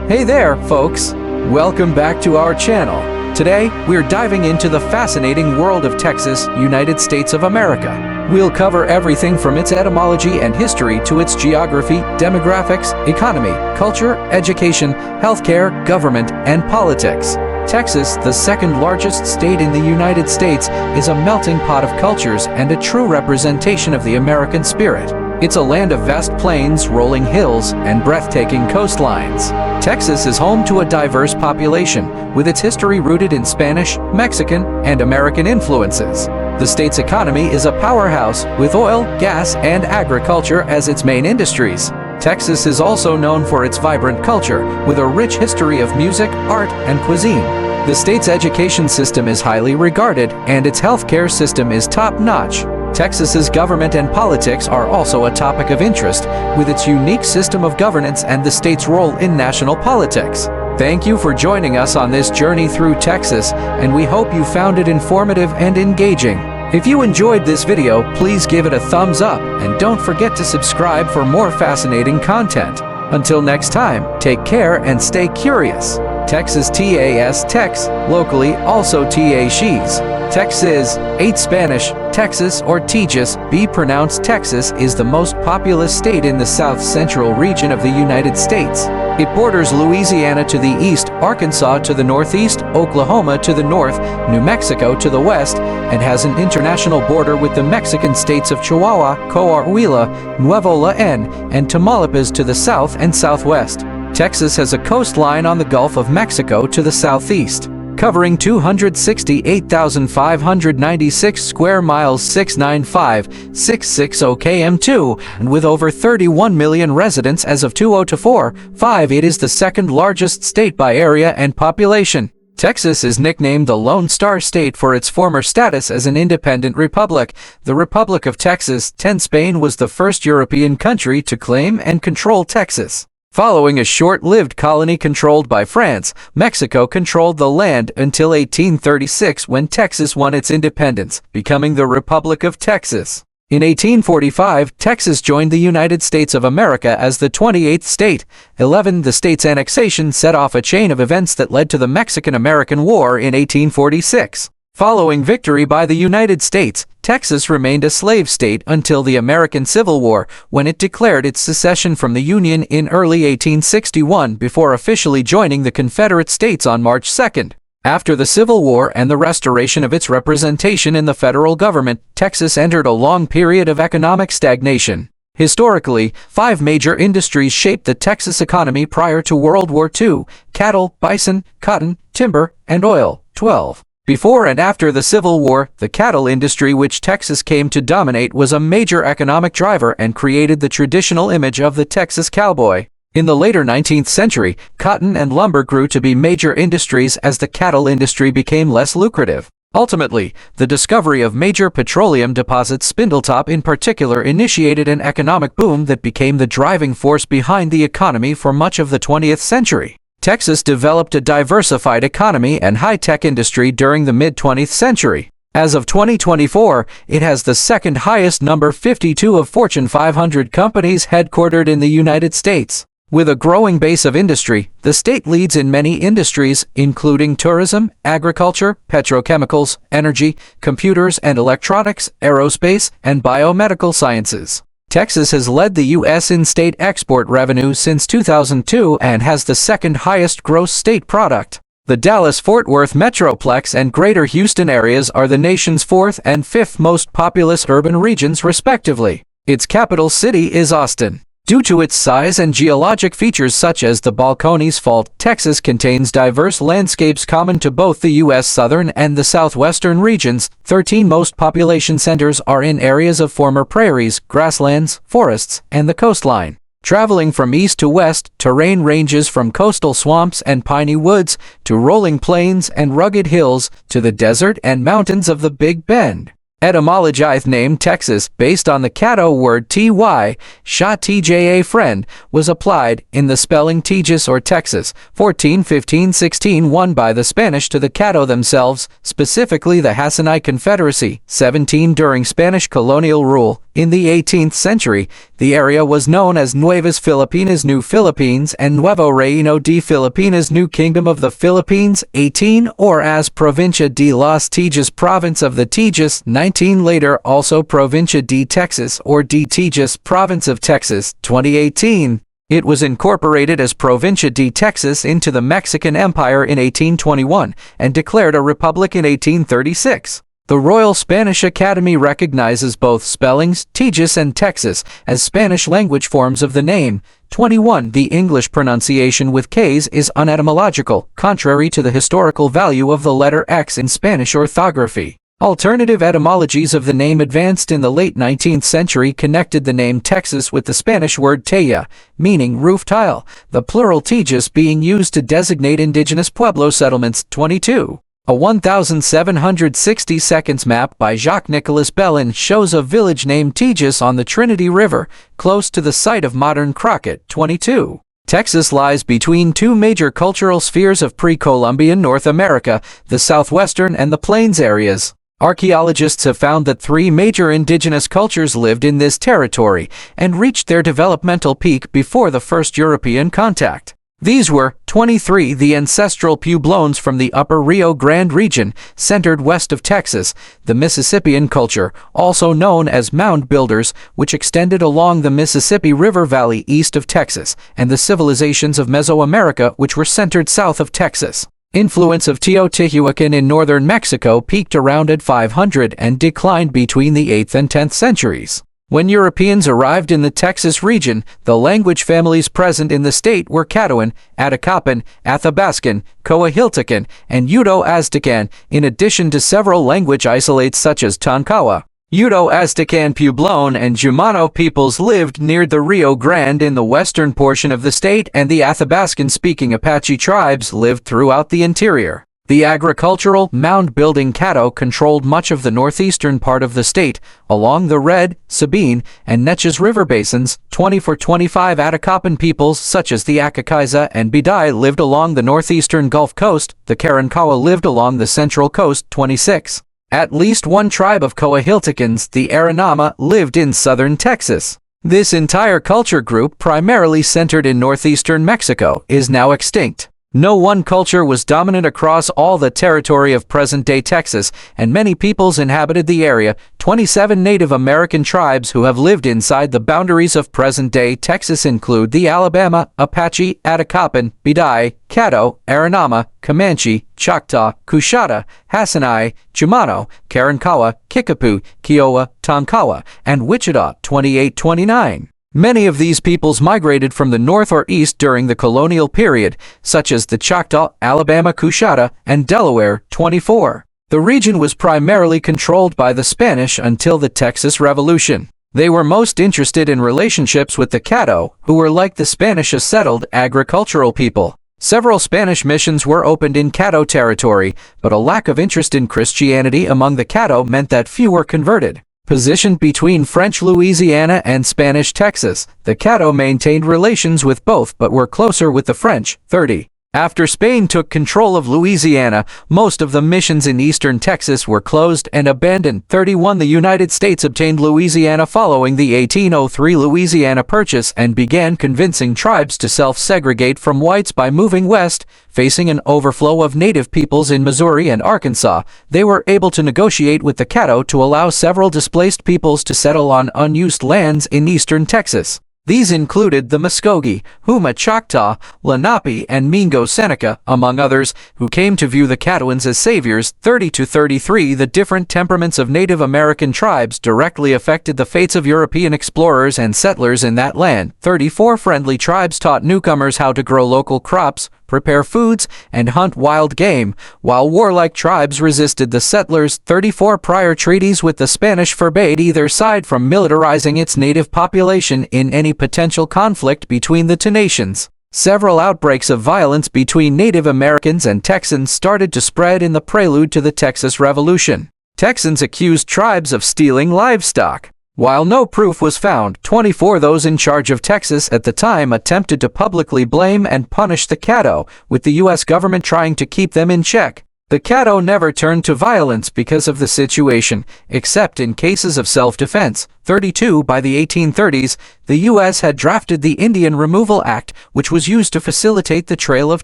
Hey there, folks! Welcome back to our channel. Today, we're diving into the fascinating world of Texas, United States of America. We'll cover everything from its etymology and history to its geography, demographics, economy, culture, education, healthcare, government, and politics. Texas, the second largest state in the United States, is a melting pot of cultures and a true representation of the American spirit. It's a land of vast plains, rolling hills, and breathtaking coastlines. Texas is home to a diverse population, with its history rooted in Spanish, Mexican, and American influences. The state's economy is a powerhouse, with oil, gas, and agriculture as its main industries. Texas is also known for its vibrant culture, with a rich history of music, art, and cuisine. The state's education system is highly regarded, and its healthcare system is top-notch. Texas's government and politics are also a topic of interest, with its unique system of governance and the state's role in national politics. Thank you for joining us on this journey through Texas, and we hope you found it informative and engaging. If you enjoyed this video, please give it a thumbs up, and don't forget to subscribe for more fascinating content. Until next time, take care and stay curious. Texas TAS Tex, locally also TA She's. Texas, 8 Spanish, Texas or Tejas, be pronounced Texas, is the most populous state in the south-central region of the United States. It borders Louisiana to the east, Arkansas to the northeast, Oklahoma to the north, New Mexico to the west, and has an international border with the Mexican states of Chihuahua, Coahuila, Nuevo León, and Tamaulipas to the south and southwest. Texas has a coastline on the Gulf of Mexico to the southeast, covering 268,596 square miles, 695,660 km2, and with over 31 million residents as of 2024-5, it is the second largest state by area and population. Texas is nicknamed the Lone Star State for its former status as an independent republic. The Republic of Texas, Spain was the first European country to claim and control Texas. Following a short-lived colony controlled by France, Mexico controlled the land until 1836, when Texas won its independence, becoming the Republic of Texas. In 1845, Texas joined the United States of America as the 28th state. The state's annexation set off a chain of events that led to the Mexican-American War in 1846. Following victory by the United States, Texas remained a slave state until the American Civil War, when it declared its secession from the Union in early 1861 before officially joining the Confederate States on March 2. After the Civil War and the restoration of its representation in the federal government, Texas entered a long period of economic stagnation. Historically, 5 major industries shaped the Texas economy prior to World War II: cattle, bison, cotton, timber, and oil. 12. Before and after the Civil War, the cattle industry, which Texas came to dominate, was a major economic driver and created the traditional image of the Texas cowboy. In the later 19th century, cotton and lumber grew to be major industries as the cattle industry became less lucrative. Ultimately, the discovery of major petroleum deposits, Spindletop in particular, initiated an economic boom that became the driving force behind the economy for much of the 20th century. Texas developed a diversified economy and high-tech industry during the mid-20th century. As of 2024, it has the second highest number, 52, of Fortune 500 companies headquartered in the United States. With a growing base of industry, the state leads in many industries, including tourism, agriculture, petrochemicals, energy, computers and electronics, aerospace, and biomedical sciences. Texas has led the U.S. in state export revenue since 2002 and has the second highest gross state product. The Dallas-Fort Worth Metroplex and Greater Houston areas are the nation's 4th and 5th most populous urban regions, respectively. Its capital city is Austin. Due to its size and geologic features such as the Balcones Fault, Texas contains diverse landscapes common to both the U.S. southern and the southwestern regions. 13 most population centers are in areas of former prairies, grasslands, forests, and the coastline. Traveling from east to west, terrain ranges from coastal swamps and piney woods to rolling plains and rugged hills to the desert and mountains of the Big Bend. Etymology: name Texas, based on the Caddo word ty, sha tja friend, was applied in the spelling Tejas or Texas, 14, 15, 16, 1 by the Spanish to the Caddo themselves, specifically the Hasinai Confederacy, 17 during Spanish colonial rule. In the 18th century, The area was known as Nuevas Filipinas, New Philippines, and Nuevo Reino de Filipinas, New Kingdom of the Philippines, 18, or as Provincia de las Tejas, Province of the Tejas, 19, later also Provincia de Texas or de Tejas, Province of Texas, 2018. It was incorporated as Provincia de Texas into the Mexican Empire in 1821 and declared a republic in 1836. The Royal Spanish Academy recognizes both spellings, Tejas and Texas, as Spanish language forms of the name. 21. The English pronunciation with Ks is unetymological, contrary to the historical value of the letter X in Spanish orthography. Alternative etymologies of the name advanced in the late 19th century connected the name Texas with the Spanish word teja, meaning roof tile, the plural Tejas being used to designate indigenous Pueblo settlements. 22. A 1760 map by Jacques-Nicolas Bellin shows a village named Tejas on the Trinity River, close to the site of modern Crockett. 22. Texas lies between two major cultural spheres of pre-Columbian North America, the southwestern and the plains areas. Archaeologists have found that three major indigenous cultures lived in this territory and reached their developmental peak before the first European contact. These were 23. The ancestral Pueblones from the upper Rio Grande region, centered west of Texas, the Mississippian culture, also known as mound builders, which extended along the Mississippi River Valley east of Texas, and the civilizations of Mesoamerica, which were centered south of Texas. Influence of Teotihuacan in northern Mexico peaked around at 500 and declined between the 8th and 10th centuries. When Europeans arrived in the Texas region, the language families present in the state were Caddoan, Atacapan, Athabascan, Coahuiltecan, and Uto-Aztecan, in addition to several language isolates such as Tonkawa. Uto-Aztecan, Puebloan, and Jumano peoples lived near the Rio Grande in the western portion of the state, and the Athabascan-speaking Apache tribes lived throughout the interior. The agricultural, mound-building Caddo controlled much of the northeastern part of the state, along the Red, Sabine, and Neches River basins. 24-25 Atacapan peoples such as the Akakaiza and Bidai lived along the northeastern Gulf Coast. The Karankawa lived along the central coast. 26. At least one tribe of Coahuiltecans, the Aranama, lived in southern Texas. This entire culture group, primarily centered in northeastern Mexico, is now extinct. No one culture was dominant across all the territory of present-day Texas, and many peoples inhabited the area. 27 Native American tribes who have lived inside the boundaries of present-day Texas include the Alabama, Apache, Atacapan, Bidai, Caddo, Aranama, Comanche, Choctaw, Coushatta, Hassanai, Jumano, Karankawa, Kickapoo, Kiowa, Tonkawa, and Wichita. 28-29. Many of these peoples migrated from the north or east during the colonial period, such as the Choctaw, Alabama, Coushatta, and Delaware. 24. The region was primarily controlled by the Spanish until the Texas Revolution. They were most interested in relationships with the Caddo, who were like the Spanish, a settled, agricultural people. Several Spanish missions were opened in Caddo territory, but a lack of interest in Christianity among the Caddo meant that few were converted. Positioned between French Louisiana and Spanish Texas, the Caddo maintained relations with both but were closer with the French. 30. After Spain took control of Louisiana, most of the missions in eastern Texas were closed and abandoned. 31. The United States obtained Louisiana following the 1803 Louisiana Purchase and began convincing tribes to self-segregate from whites by moving west. Facing an overflow of native peoples in Missouri and Arkansas, they were able to negotiate with the Caddo to allow several displaced peoples to settle on unused lands in eastern Texas. These included the Muskogee, Huma Choctaw, Lenape, and Mingo Seneca, among others, who came to view the Caddoans as saviors. 30-33 The different temperaments of Native American tribes directly affected the fates of European explorers and settlers in that land. 34 Friendly tribes taught newcomers how to grow local crops, prepare foods, and hunt wild game, while warlike tribes resisted the settlers. 34 Prior treaties with the Spanish forbade either side from militarizing its native population in any potential conflict between the two nations. Several outbreaks of violence between Native Americans and Texans started to spread in the prelude to the Texas Revolution. Texans accused tribes of stealing livestock. While no proof was found, 24 those in charge of Texas at the time attempted to publicly blame and punish the Caddo, with the U.S. government trying to keep them in check. The Caddo never turned to violence because of the situation, except in cases of self-defense. 32 By the 1830s, the U.S. had drafted the Indian Removal Act, which was used to facilitate the Trail of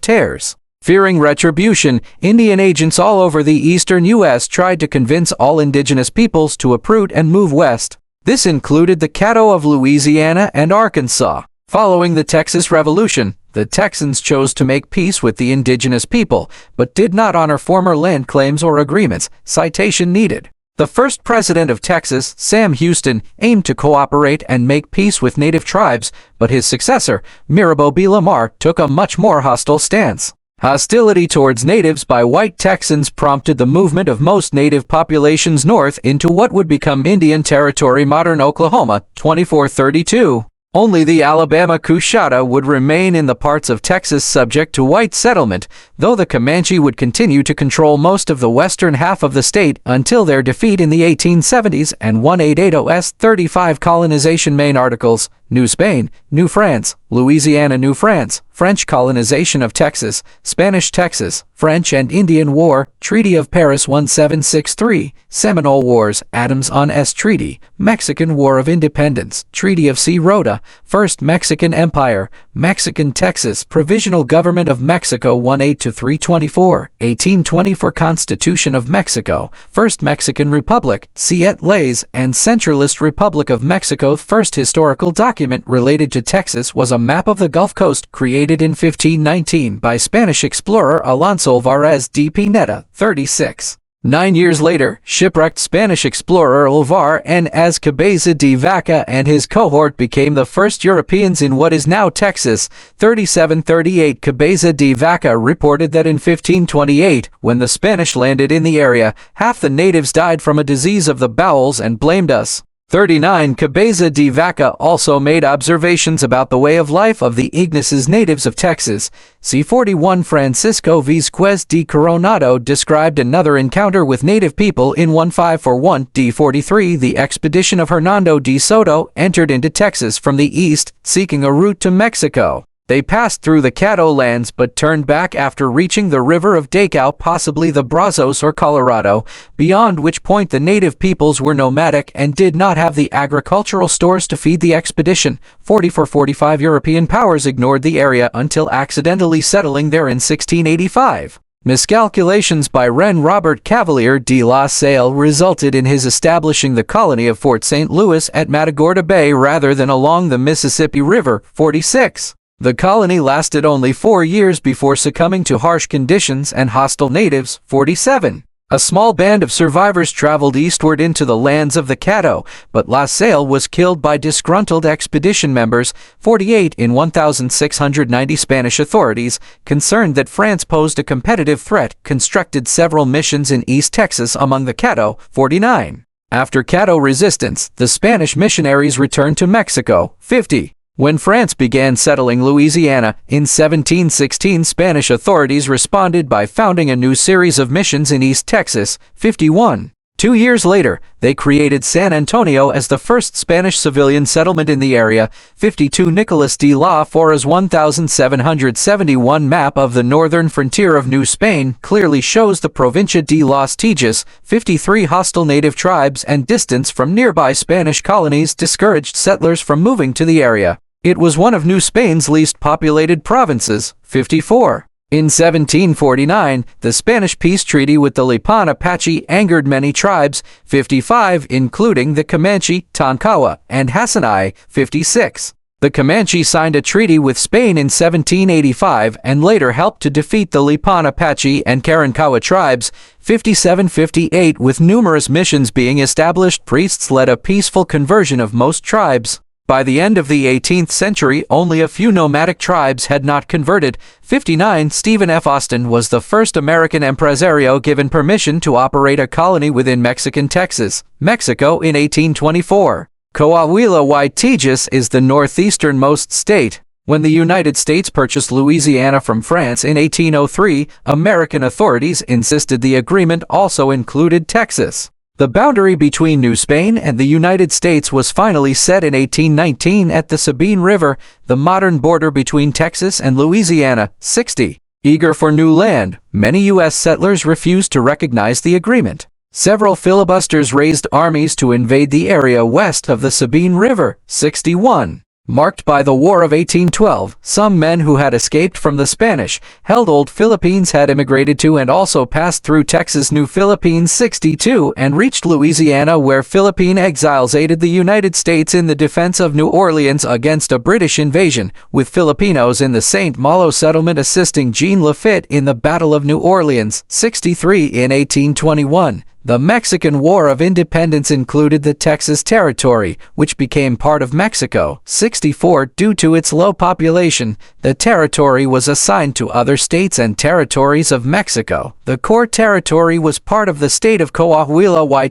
Tears. Fearing retribution, Indian agents all over the eastern U.S. tried to convince all indigenous peoples to uproot and move west. This included the Caddo of Louisiana and Arkansas. Following the Texas Revolution, the Texans chose to make peace with the indigenous people, but did not honor former land claims or agreements. Citation needed. The first president of Texas, Sam Houston, aimed to cooperate and make peace with native tribes, but his successor, Mirabeau B. Lamar, took a much more hostile stance. Hostility towards natives by white Texans prompted the movement of most native populations north into what would become Indian Territory, modern Oklahoma. 2432. Only the Alabama Coushatta would remain in the parts of Texas subject to white settlement, though the Comanche would continue to control most of the western half of the state until their defeat in the 1870s and 1880s. 35 Colonization. Main articles: New Spain, New France, Louisiana, New France, French colonization of Texas, Spanish Texas, French and Indian War, Treaty of Paris 1763, Seminole Wars, Adams on S. Treaty, Mexican War of Independence, Treaty of C. Rota, First Mexican Empire, Mexican Texas, Provisional Government of Mexico 18-324, 1824 Constitution of Mexico, First Mexican Republic, Siete Leyes, and Centralist Republic of Mexico. First historical document related to Texas was a map of the Gulf Coast created in 1519 by Spanish explorer Alonso Alvarez de Pineda. 36. 9 years later, shipwrecked Spanish explorer Alvar N.S. Cabeza de Vaca and his cohort became the first Europeans in what is now Texas. 3738 Cabeza de Vaca reported that in 1528, when the Spanish landed in the area, half the natives died from a disease of the bowels and blamed us. 39 Cabeza de Vaca also made observations about the way of life of the Ignaces natives of Texas. C41 Francisco Vizquez de Coronado described another encounter with native people in 1541. D43 The expedition of Hernando de Soto entered into Texas from the east, seeking a route to Mexico. They passed through the Caddo lands but turned back after reaching the river of Dacao, possibly the Brazos or Colorado, beyond which point the native peoples were nomadic and did not have the agricultural stores to feed the expedition. 44-45 European powers ignored the area until accidentally settling there in 1685. Miscalculations by Ren Robert Cavalier de la Salle resulted in his establishing the colony of Fort St. Louis at Matagorda Bay rather than along the Mississippi River. 46. The colony lasted only 4 years before succumbing to harsh conditions and hostile natives. 47. A small band of survivors traveled eastward into the lands of the Caddo, but La Salle was killed by disgruntled expedition members. 48. In 1690, Spanish authorities, concerned that France posed a competitive threat, constructed several missions in East Texas among the Caddo. 49. After Caddo resistance, the Spanish missionaries returned to Mexico. 50. When France began settling Louisiana, in 1716 Spanish authorities responded by founding a new series of missions in East Texas. 51. 2 years later, they created San Antonio as the first Spanish civilian settlement in the area. 52. Nicolas de la Fora's 1771 map of the northern frontier of New Spain clearly shows the Provincia de los Tejas. 53. Hostile native tribes and distance from nearby Spanish colonies discouraged settlers from moving to the area. It was one of New Spain's least populated provinces. 54. In 1749, the Spanish peace treaty with the Lipan Apache angered many tribes. 55. Including the Comanche, Tonkawa, and Hasinai. 56. The Comanche signed a treaty with Spain in 1785 and later helped to defeat the Lipan Apache and Karankawa tribes. 57-58 With numerous missions being established, priests led a peaceful conversion of most tribes. By the end of the 18th century, only a few nomadic tribes had not converted. 59 Stephen F. Austin was the first American impresario given permission to operate a colony within Mexican Texas, Mexico in 1824. Coahuila y Tejas is the northeasternmost state. When the United States purchased Louisiana from France in 1803, American authorities insisted the agreement also included Texas. The boundary between New Spain and the United States was finally set in 1819 at the Sabine River, the modern border between Texas and Louisiana. 60. Eager for new land, many U.S. settlers refused to recognize the agreement. Several filibusters raised armies to invade the area west of the Sabine River. 61. Marked by the War of 1812, some men who had escaped from the Spanish-held Old Philippines had immigrated to and also passed through Texas New Philippines. 62 and reached Louisiana, where Philippine exiles aided the United States in the defense of New Orleans against a British invasion, with Filipinos in the St. Malo settlement assisting Jean Lafitte in the Battle of New Orleans. 63 in 1821. The Mexican War of Independence included the Texas Territory, which became part of Mexico. 64. Due to its low population, the territory was assigned to other states and territories of Mexico. The core territory was part of the state of Coahuila y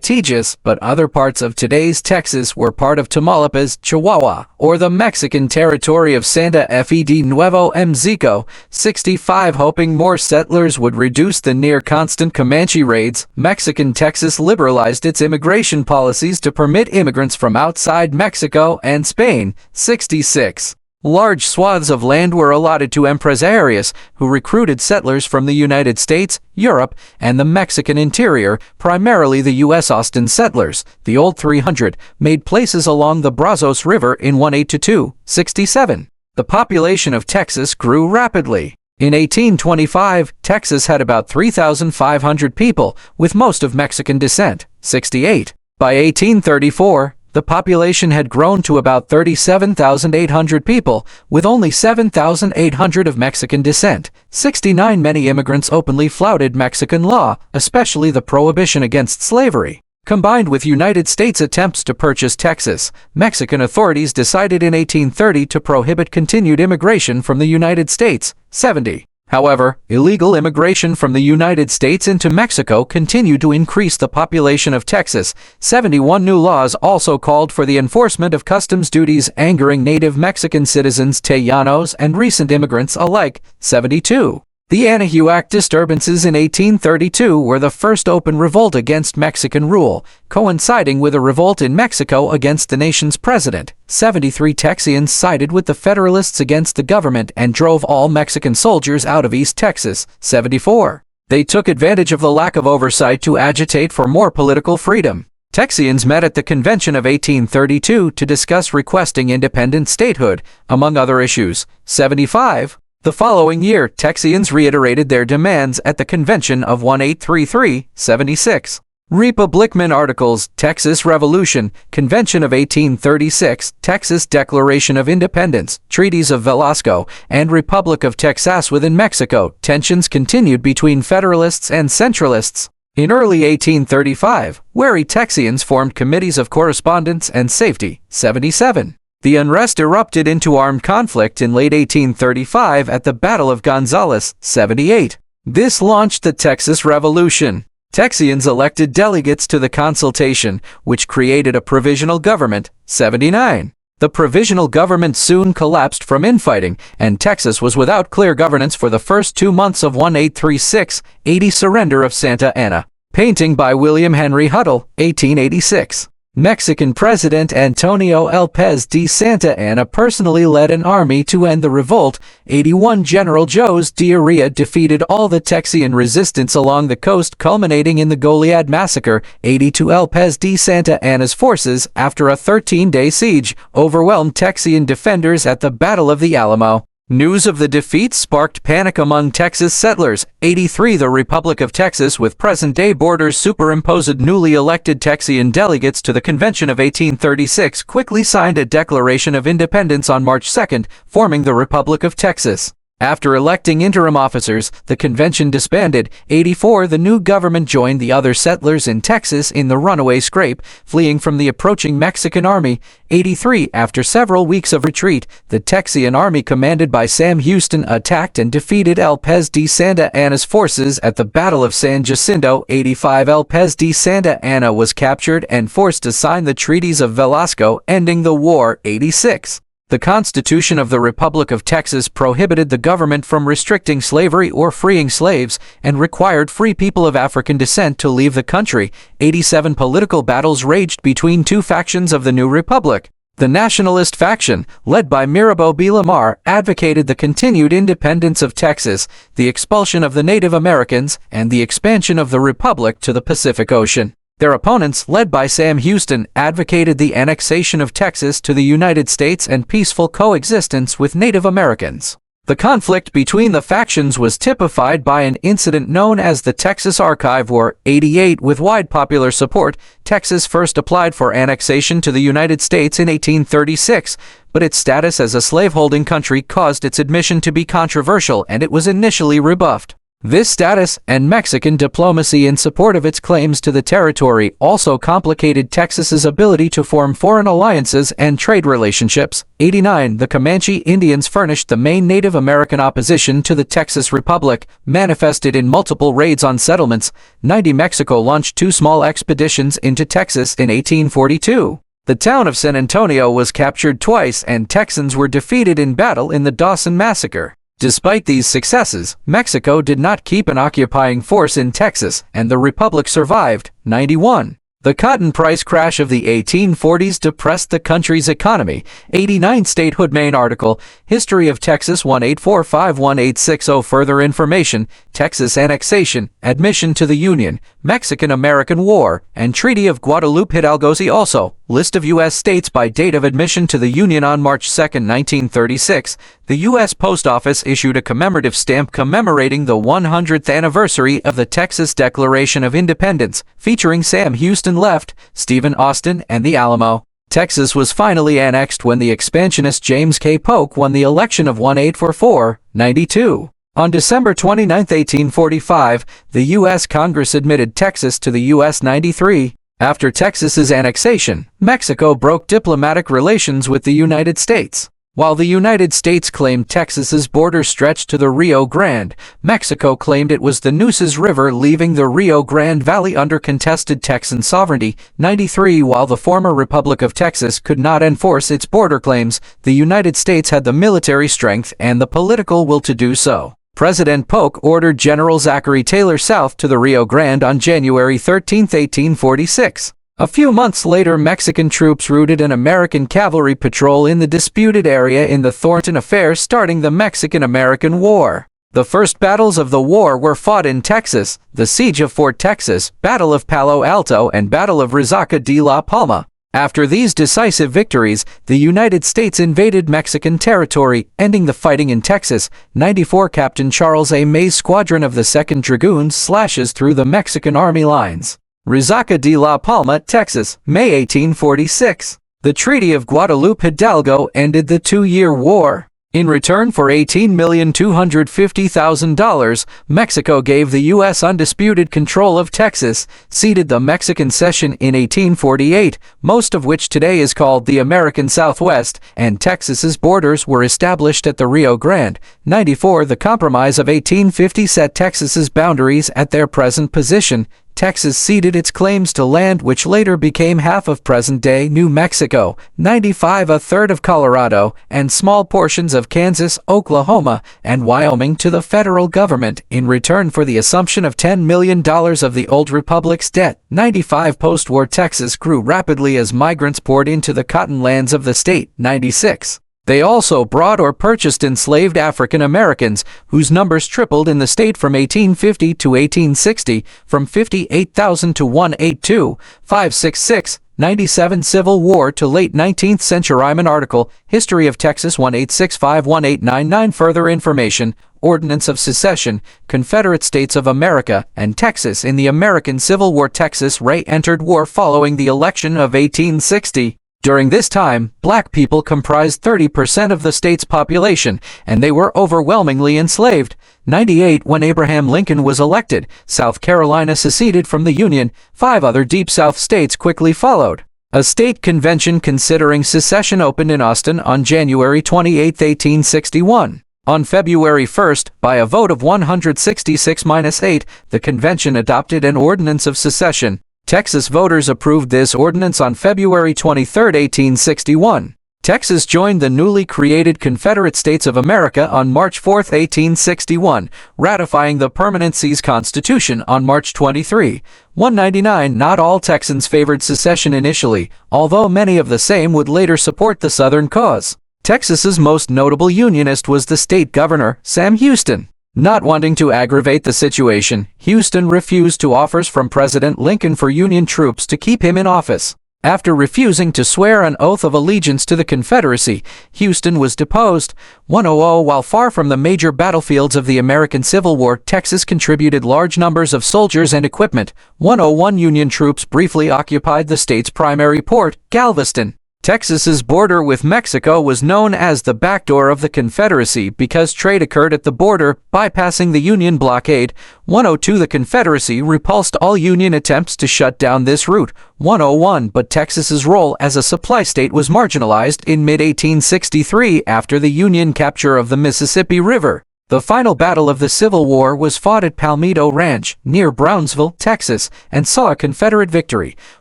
but other parts of today's Texas were part of Tamaulipas, Chihuahua, or the Mexican territory of Santa Fe de Nuevo Mexico. 65. Hoping more settlers would reduce the near-constant Comanche raids, Mexican Texas liberalized its immigration policies to permit immigrants from outside Mexico and Spain. 66. Large swaths of land were allotted to empresarios, who recruited settlers from the United States, Europe, and the Mexican interior, primarily the U.S. Austin settlers. The Old 300 made places along the Brazos River in 1822. 67. The population of Texas grew rapidly. In 1825, Texas had about 3,500 people, with most of Mexican descent. 68. By 1834, the population had grown to about 37,800 people, with only 7,800 of Mexican descent. 69. Many immigrants openly flouted Mexican law, especially the prohibition against slavery. Combined with United States attempts to purchase Texas, Mexican authorities decided in 1830 to prohibit continued immigration from the United States. 70. However, illegal immigration from the United States into Mexico continued to increase the population of Texas. 71. New laws also called for the enforcement of customs duties, angering native Mexican citizens, Tejanos, and recent immigrants alike. 72. The Anahuac disturbances in 1832 were the first open revolt against Mexican rule, coinciding with a revolt in Mexico against the nation's president. 73. Texians sided with the Federalists against the government and drove all Mexican soldiers out of East Texas. 74. They took advantage of the lack of oversight to agitate for more political freedom. Texians met at the Convention of 1832 to discuss requesting independent statehood, among other issues. 75. The following year, Texians reiterated their demands at the Convention of 1833. 76. Republican Articles, Texas Revolution, Convention of 1836, Texas Declaration of Independence, Treaties of Velasco, and Republic of Texas within Mexico. Tensions continued between Federalists and Centralists. In early 1835, wary Texians formed committees of correspondence and safety. 77. The unrest erupted into armed conflict in late 1835 at the Battle of Gonzales. 78. This launched the Texas Revolution. Texians elected delegates to the consultation, which created a provisional government. 79. The provisional government soon collapsed from infighting, and Texas was without clear governance for the first 2 months of 1836. 80. Surrender of Santa Anna. Painting by William Henry Huddle, 1886. Mexican President Antonio López de Santa Anna personally led an army to end the revolt. 81. General Jose Diarrhea defeated all the Texian resistance along the coast, culminating in the Goliad Massacre. 82. López de Santa Anna's forces, after a 13-day siege, overwhelmed Texian defenders at the Battle of the Alamo. News of the defeat sparked panic among Texas settlers. 83. The Republic of Texas, with present-day borders superimposed, newly elected Texian delegates to the Convention of 1836 quickly signed a Declaration of Independence on March 2, forming the Republic of Texas. After electing interim officers, the convention disbanded. 84. The new government joined the other settlers in Texas in the runaway scrape, fleeing from the approaching Mexican army. 83. After several weeks of retreat, the Texian army commanded by Sam Houston attacked and defeated López de Santa Anna's forces at the Battle of San Jacinto. 85. López de Santa Anna was captured and forced to sign the treaties of Velasco, ending the war. 86. The Constitution of the Republic of Texas prohibited the government from restricting slavery or freeing slaves, and required free people of African descent to leave the country. 87. Political battles raged between two factions of the new republic. The nationalist faction, led by Mirabeau B. Lamar, advocated the continued independence of Texas, the expulsion of the Native Americans, and the expansion of the Republic to the Pacific Ocean. Their opponents, led by Sam Houston, advocated the annexation of Texas to the United States and peaceful coexistence with Native Americans. The conflict between the factions was typified by an incident known as the Texas Archive War. 88. With wide popular support, Texas first applied for annexation to the United States in 1836, but its status as a slaveholding country caused its admission to be controversial, and it was initially rebuffed. This status and Mexican diplomacy in support of its claims to the territory also complicated Texas's ability to form foreign alliances and trade relationships. 89. The Comanche Indians furnished the main Native American opposition to the Texas Republic, manifested in multiple raids on settlements. 90. Mexico launched 2 small expeditions into Texas in 1842. The town of San Antonio was captured twice, and Texans were defeated in battle in the Dawson Massacre. Despite these successes, Mexico did not keep an occupying force in Texas, and the Republic survived. 91. The cotton price crash of the 1840s depressed the country's economy. 89. Statehood. Main article, History of Texas 1845-1860. Further information, Texas annexation, admission to the Union, Mexican-American War, and Treaty of Guadalupe Hidalgo. See also, list of U.S. states by date of admission to the Union on March 2, 1936. The U.S. Post Office issued a commemorative stamp commemorating the 100th anniversary of the Texas Declaration of Independence, featuring Sam Houston Left, Stephen Austin, and the Alamo. Texas was finally annexed when the expansionist James K. Polk won the election of 1844. 92. On December 29, 1845, the U.S. Congress admitted Texas to the U.S. 93. After Texas's annexation, Mexico broke diplomatic relations with the United States. While the United States claimed Texas's border stretched to the Rio Grande, Mexico claimed it was the Nueces River leaving the Rio Grande Valley under contested Texan sovereignty. 93. While the former Republic of Texas could not enforce its border claims, the United States had the military strength and the political will to do so. President Polk ordered General Zachary Taylor south to the Rio Grande on January 13, 1846. A few months later, Mexican troops routed an American cavalry patrol in the disputed area in the Thornton Affair, starting the Mexican-American War. The first battles of the war were fought in Texas: the Siege of Fort Texas, Battle of Palo Alto, and Battle of Resaca de la Palma. After these decisive victories, the United States invaded Mexican territory, ending the fighting in Texas. 94. Captain Charles A. May's squadron of the 2nd Dragoons slashes through the Mexican Army lines. Resaca de la Palma, Texas, May 1846. The Treaty of Guadalupe Hidalgo ended the 2-year war. In return for $18,250,000, Mexico gave the U.S. undisputed control of Texas, ceded the Mexican cession in 1848, most of which today is called the American Southwest, and Texas's borders were established at the Rio Grande. 94. The Compromise of 1850 set Texas's boundaries at their present position. Texas ceded its claims to land which later became half of present-day New Mexico. 95. A third of Colorado, and small portions of Kansas, Oklahoma, and Wyoming to the federal government in return for the assumption of $10 million of the old republic's debt. 95. Post-war Texas grew rapidly as migrants poured into the cotton lands of the state. 96. They also brought or purchased enslaved African Americans, whose numbers tripled in the state from 1850 to 1860, from 58,000 to 182. 566. 97. Civil War to late 19th century. Ryman article, History of Texas 1865-1899. Further information, Ordinance of Secession, Confederate States of America, and Texas in the American Civil War. Texas re-entered war following the election of 1860. During this time, black people comprised 30% of the state's population, and they were overwhelmingly enslaved. 98. When Abraham Lincoln was elected, South Carolina seceded from the Union. 5 other Deep South states quickly followed. A state convention considering secession opened in Austin on January 28, 1861. On February 1, by a vote of 166-8, the convention adopted an ordinance of secession. Texas voters approved this ordinance on February 23, 1861. Texas joined the newly created Confederate States of America on March 4, 1861, ratifying the Permanency's Constitution on March 23, 199. Not all Texans favored secession initially, although many of the same would later support the Southern cause. Texas's most notable Unionist was the state governor, Sam Houston. Not wanting to aggravate the situation, Houston refused to offers from President Lincoln for Union troops to keep him in office. After refusing to swear an oath of allegiance to the Confederacy, Houston was deposed. 100. While far from the major battlefields of the American Civil War, Texas contributed large numbers of soldiers and equipment. 101. Union troops briefly occupied the state's primary port, Galveston. Texas's border with Mexico was known as the backdoor of the Confederacy because trade occurred at the border, bypassing the Union blockade. 102. The Confederacy repulsed all Union attempts to shut down this route. 101. But Texas's role as a supply state was marginalized in mid-1863 after the Union capture of the Mississippi River. The final battle of the Civil War was fought at Palmetto Ranch, near Brownsville, Texas, and saw a Confederate victory.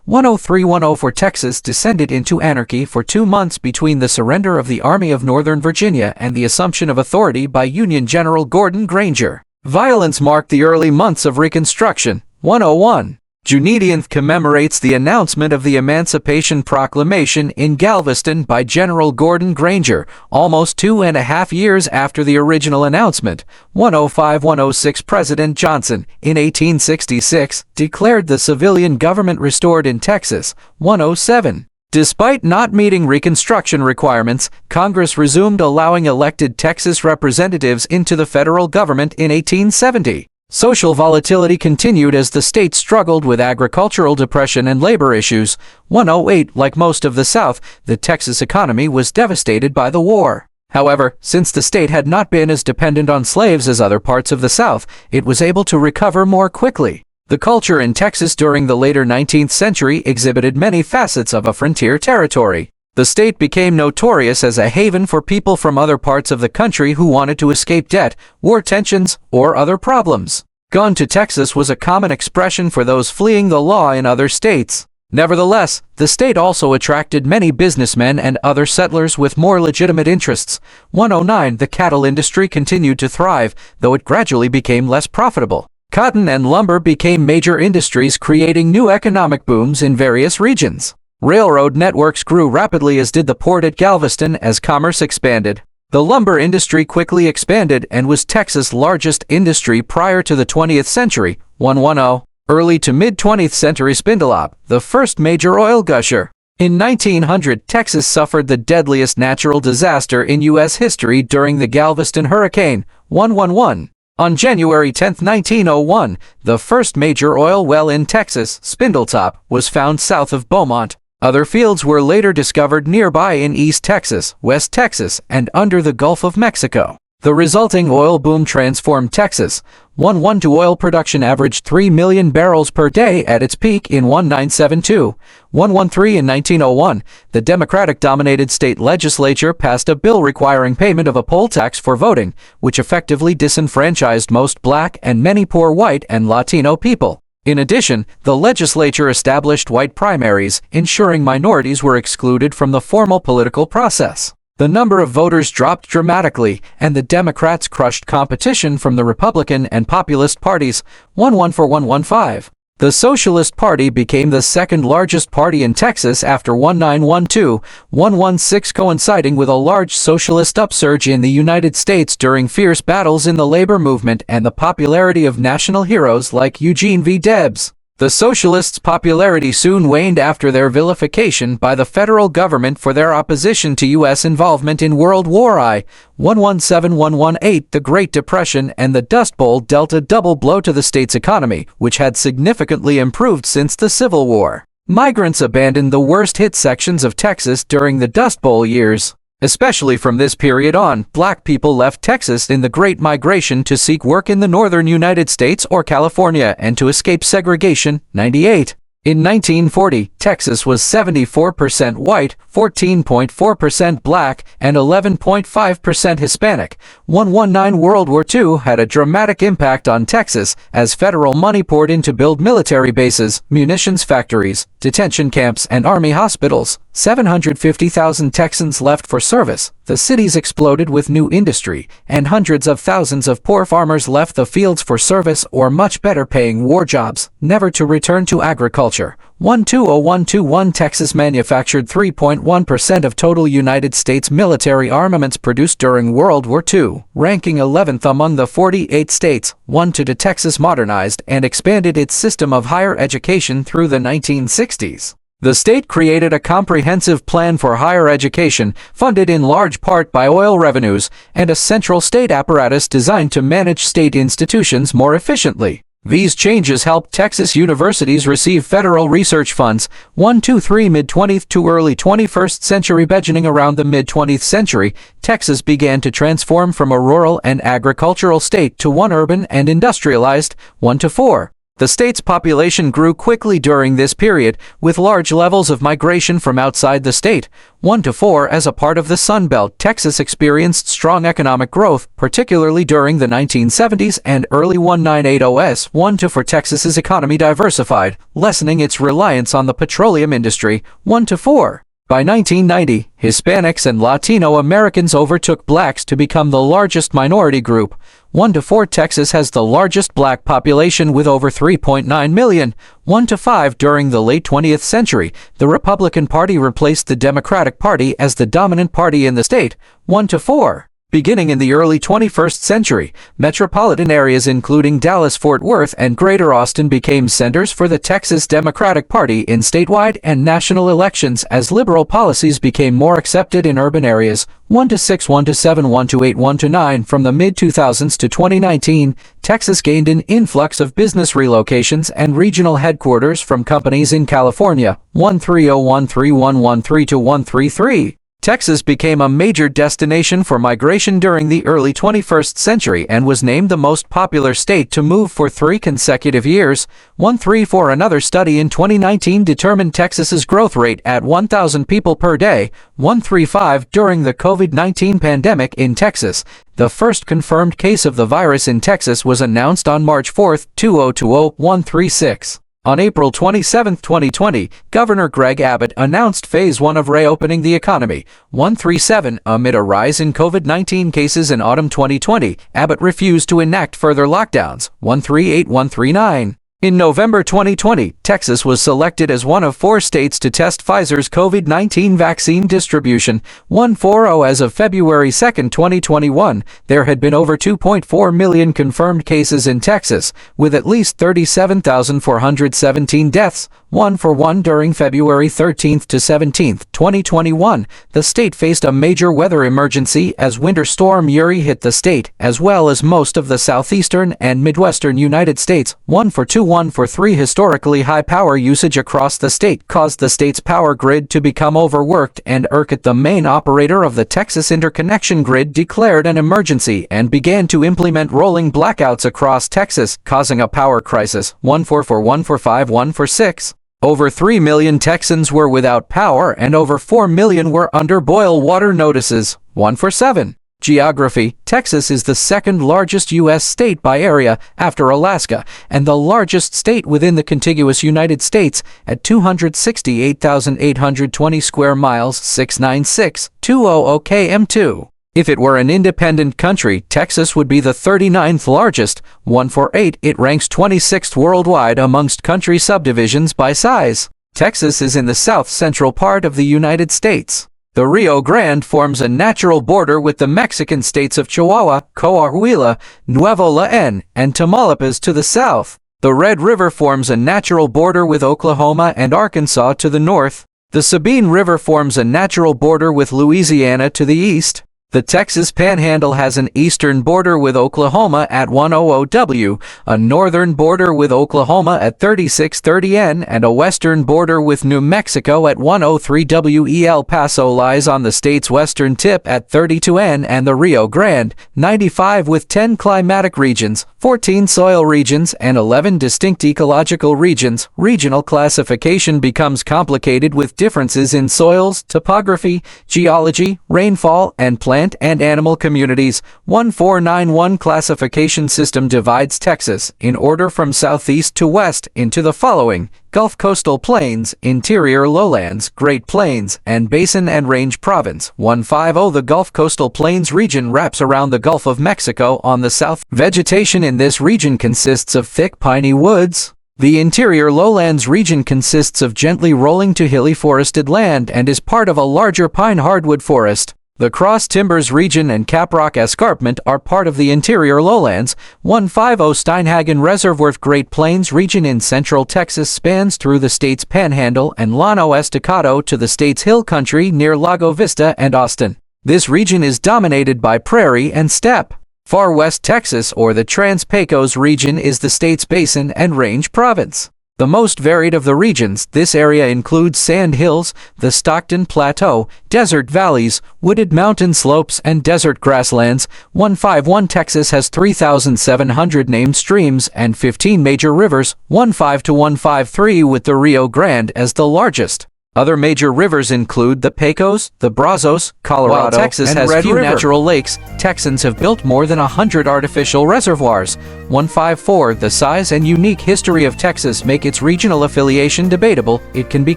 103-104. Texas descended into anarchy for 2 months between the surrender of the Army of Northern Virginia and the assumption of authority by Union General Gordon Granger. Violence marked the early months of Reconstruction. 101. Juneteenth commemorates the announcement of the Emancipation Proclamation in Galveston by General Gordon Granger, almost 2.5 years after the original announcement. 105-106. President Johnson, in 1866, declared the civilian government restored in Texas. 107. Despite not meeting Reconstruction requirements, Congress resumed allowing elected Texas representatives into the federal government in 1870. Social volatility continued as the state struggled with agricultural depression and labor issues. 108. Like most of the South, the Texas economy was devastated by the war. However, since the state had not been as dependent on slaves as other parts of the South, it was able to recover more quickly. The culture in Texas during the later 19th century exhibited many facets of a frontier territory. The state became notorious as a haven for people from other parts of the country who wanted to escape debt, war tensions, or other problems. Gone to Texas was a common expression for those fleeing the law in other states. Nevertheless, the state also attracted many businessmen and other settlers with more legitimate interests. 109. The cattle industry continued to thrive, though it gradually became less profitable. Cotton and lumber became major industries, creating new economic booms in various regions. Railroad networks grew rapidly, as did the port at Galveston, as commerce expanded. The lumber industry quickly expanded and was Texas' largest industry prior to the 20th century. 110. Early to mid-20th century. Spindletop, the first major oil gusher. In 1900, Texas suffered the deadliest natural disaster in U.S. history during the Galveston hurricane. 111. On January 10, 1901, the first major oil well in Texas, Spindletop, was found south of Beaumont. Other fields were later discovered nearby in East Texas, West Texas, and under the Gulf of Mexico. The resulting oil boom transformed Texas. 112. Oil production averaged 3 million barrels per day at its peak in 1972. 113. In 1901, the Democratic-dominated state legislature passed a bill requiring payment of a poll tax for voting, which effectively disenfranchised most black and many poor white and Latino people. In addition, the legislature established white primaries, ensuring minorities were excluded from the formal political process. The number of voters dropped dramatically, and the Democrats crushed competition from the Republican and populist parties. 114-115. The Socialist Party became the second largest party in Texas after 1912, 116, coinciding with a large socialist upsurge in the United States during fierce battles in the labor movement and the popularity of national heroes like Eugene V. Debs. The Socialists' popularity soon waned after their vilification by the federal government for their opposition to U.S. involvement in World War I. 117-118. The Great Depression and the Dust Bowl dealt a double blow to the state's economy, which had significantly improved since the Civil War. Migrants abandoned the worst-hit sections of Texas during the Dust Bowl years. Especially from this period on, black people left Texas in the Great Migration to seek work in the northern United States or California and to escape segregation. 98. In 1940, Texas was 74% white, 14.4% black, and 11.5% Hispanic. 119. World War II had a dramatic impact on Texas as federal money poured in to build military bases, munitions factories, detention camps, and army hospitals. 750,000 Texans left for service, the cities exploded with new industry, and hundreds of thousands of poor farmers left the fields for service or much better paying war jobs, never to return to agriculture. 120121 Texas manufactured 3.1% of total United States military armaments produced during World War II, ranking 11th among the 48 states. 12 Texas modernized and expanded its system of higher education through the 1960s. The state created a comprehensive plan for higher education, funded in large part by oil revenues, and a central state apparatus designed to manage state institutions more efficiently. These changes helped Texas universities receive federal research funds. 123 Mid-20th to early 21st century. Beginning around the mid-20th century, Texas began to transform from a rural and agricultural state to one urban and industrialized. 1-4. The state's population grew quickly during this period, with large levels of migration from outside the state. 1-4 As a part of the Sun Belt, Texas experienced strong economic growth, particularly during the 1970s and early 1980s. 1-4 Texas's economy diversified, lessening its reliance on the petroleum industry. 1-4 By 1990, Hispanics and Latino Americans overtook blacks to become the largest minority group. 1-4 Texas has the largest black population with over 3.9 million. 1-5 During the late 20th century, the Republican Party replaced the Democratic Party as the dominant party in the state. 1-4 Beginning in the early 21st century, metropolitan areas including Dallas-Fort Worth and Greater Austin became centers for the Texas Democratic Party in statewide and national elections as liberal policies became more accepted in urban areas. 1-6, 1-7, 1-8, 1-9 From the mid-2000s to 2019, Texas gained an influx of business relocations and regional headquarters from companies in California. 130-131-132-133 Texas became a major destination for migration during the early 21st century and was named the most popular state to move for 3 consecutive years. 134 Another study in 2019 determined Texas's growth rate at 1,000 people per day. 135 During the COVID-19 pandemic in Texas, the first confirmed case of the virus in Texas was announced on March 4, 2020. 136 On April 27, 2020, Governor Greg Abbott announced Phase 1 of reopening the economy. 137 Amid a rise in COVID-19 cases in autumn 2020, Abbott refused to enact further lockdowns. 138 139 In November 2020, Texas was selected as one of 4 states to test Pfizer's COVID-19 vaccine distribution. 140 As of February 2, 2021, there had been over 2.4 million confirmed cases in Texas, with at least 37,417 deaths. 141 During February 13 to 17, 2021, the state faced a major weather emergency as Winter Storm Uri hit the state, as well as most of the southeastern and midwestern United States. 143 Historically high power usage across the state caused the state's power grid to become overworked, and ERCOT, the main operator of the Texas Interconnection Grid, declared an emergency and began to implement rolling blackouts across Texas, causing a power crisis. 144 145 146 Over 3 million Texans were without power and over 4 million were under boil water notices. 147 Geography: Texas is the second largest U.S. state by area after Alaska, and the largest state within the contiguous United States at 268,820 square miles, 696,200 km2. If it were an independent country, Texas would be the 39th largest. 148 It ranks 26th worldwide amongst country subdivisions by size. Texas is in the south-central part of the United States. The Rio Grande forms a natural border with the Mexican states of Chihuahua, Coahuila, Nuevo León, and Tamaulipas to the south. The Red River forms a natural border with Oklahoma and Arkansas to the north. The Sabine River forms a natural border with Louisiana to the east. The Texas Panhandle has an eastern border with Oklahoma at 100W, a northern border with Oklahoma at 3630N, and a western border with New Mexico at 103W. El Paso lies on the state's western tip at 32N and the Rio Grande, 95, with 10 climatic regions, 14 soil regions, and 11 distinct ecological regions. Regional classification becomes complicated with differences in soils, topography, geology, rainfall, and plant plant and animal communities. 1491 classification system divides Texas, in order from southeast to west, into the following: Gulf Coastal Plains, Interior Lowlands, Great Plains, and Basin and Range Province. 150 The Gulf Coastal Plains region wraps around the Gulf of Mexico on the south. Vegetation in this region consists of thick piney woods. The Interior Lowlands region consists of gently rolling to hilly forested land and is part of a larger pine hardwood forest. The Cross Timbers region and Caprock Escarpment are part of the Interior Lowlands. 150 Steinhagen Reservoir. Great Plains region in central Texas spans through the state's Panhandle and Llano Estacado to the state's hill country near Lago Vista and Austin. This region is dominated by prairie and steppe. Far West Texas, or the Trans-Pecos region, is the state's Basin and Range Province. The most varied of the regions, this area includes sand hills, the Stockton Plateau, desert valleys, wooded mountain slopes, and desert grasslands. 151 Texas has 3,700 named streams and 15 major rivers, 15 to 153 with the Rio Grande as the largest. Other major rivers include the Pecos, the Brazos, Colorado, while Texas has few natural lakes. Texans have built more than 100 artificial reservoirs. 154 The size and unique history of Texas make its regional affiliation debatable. It can be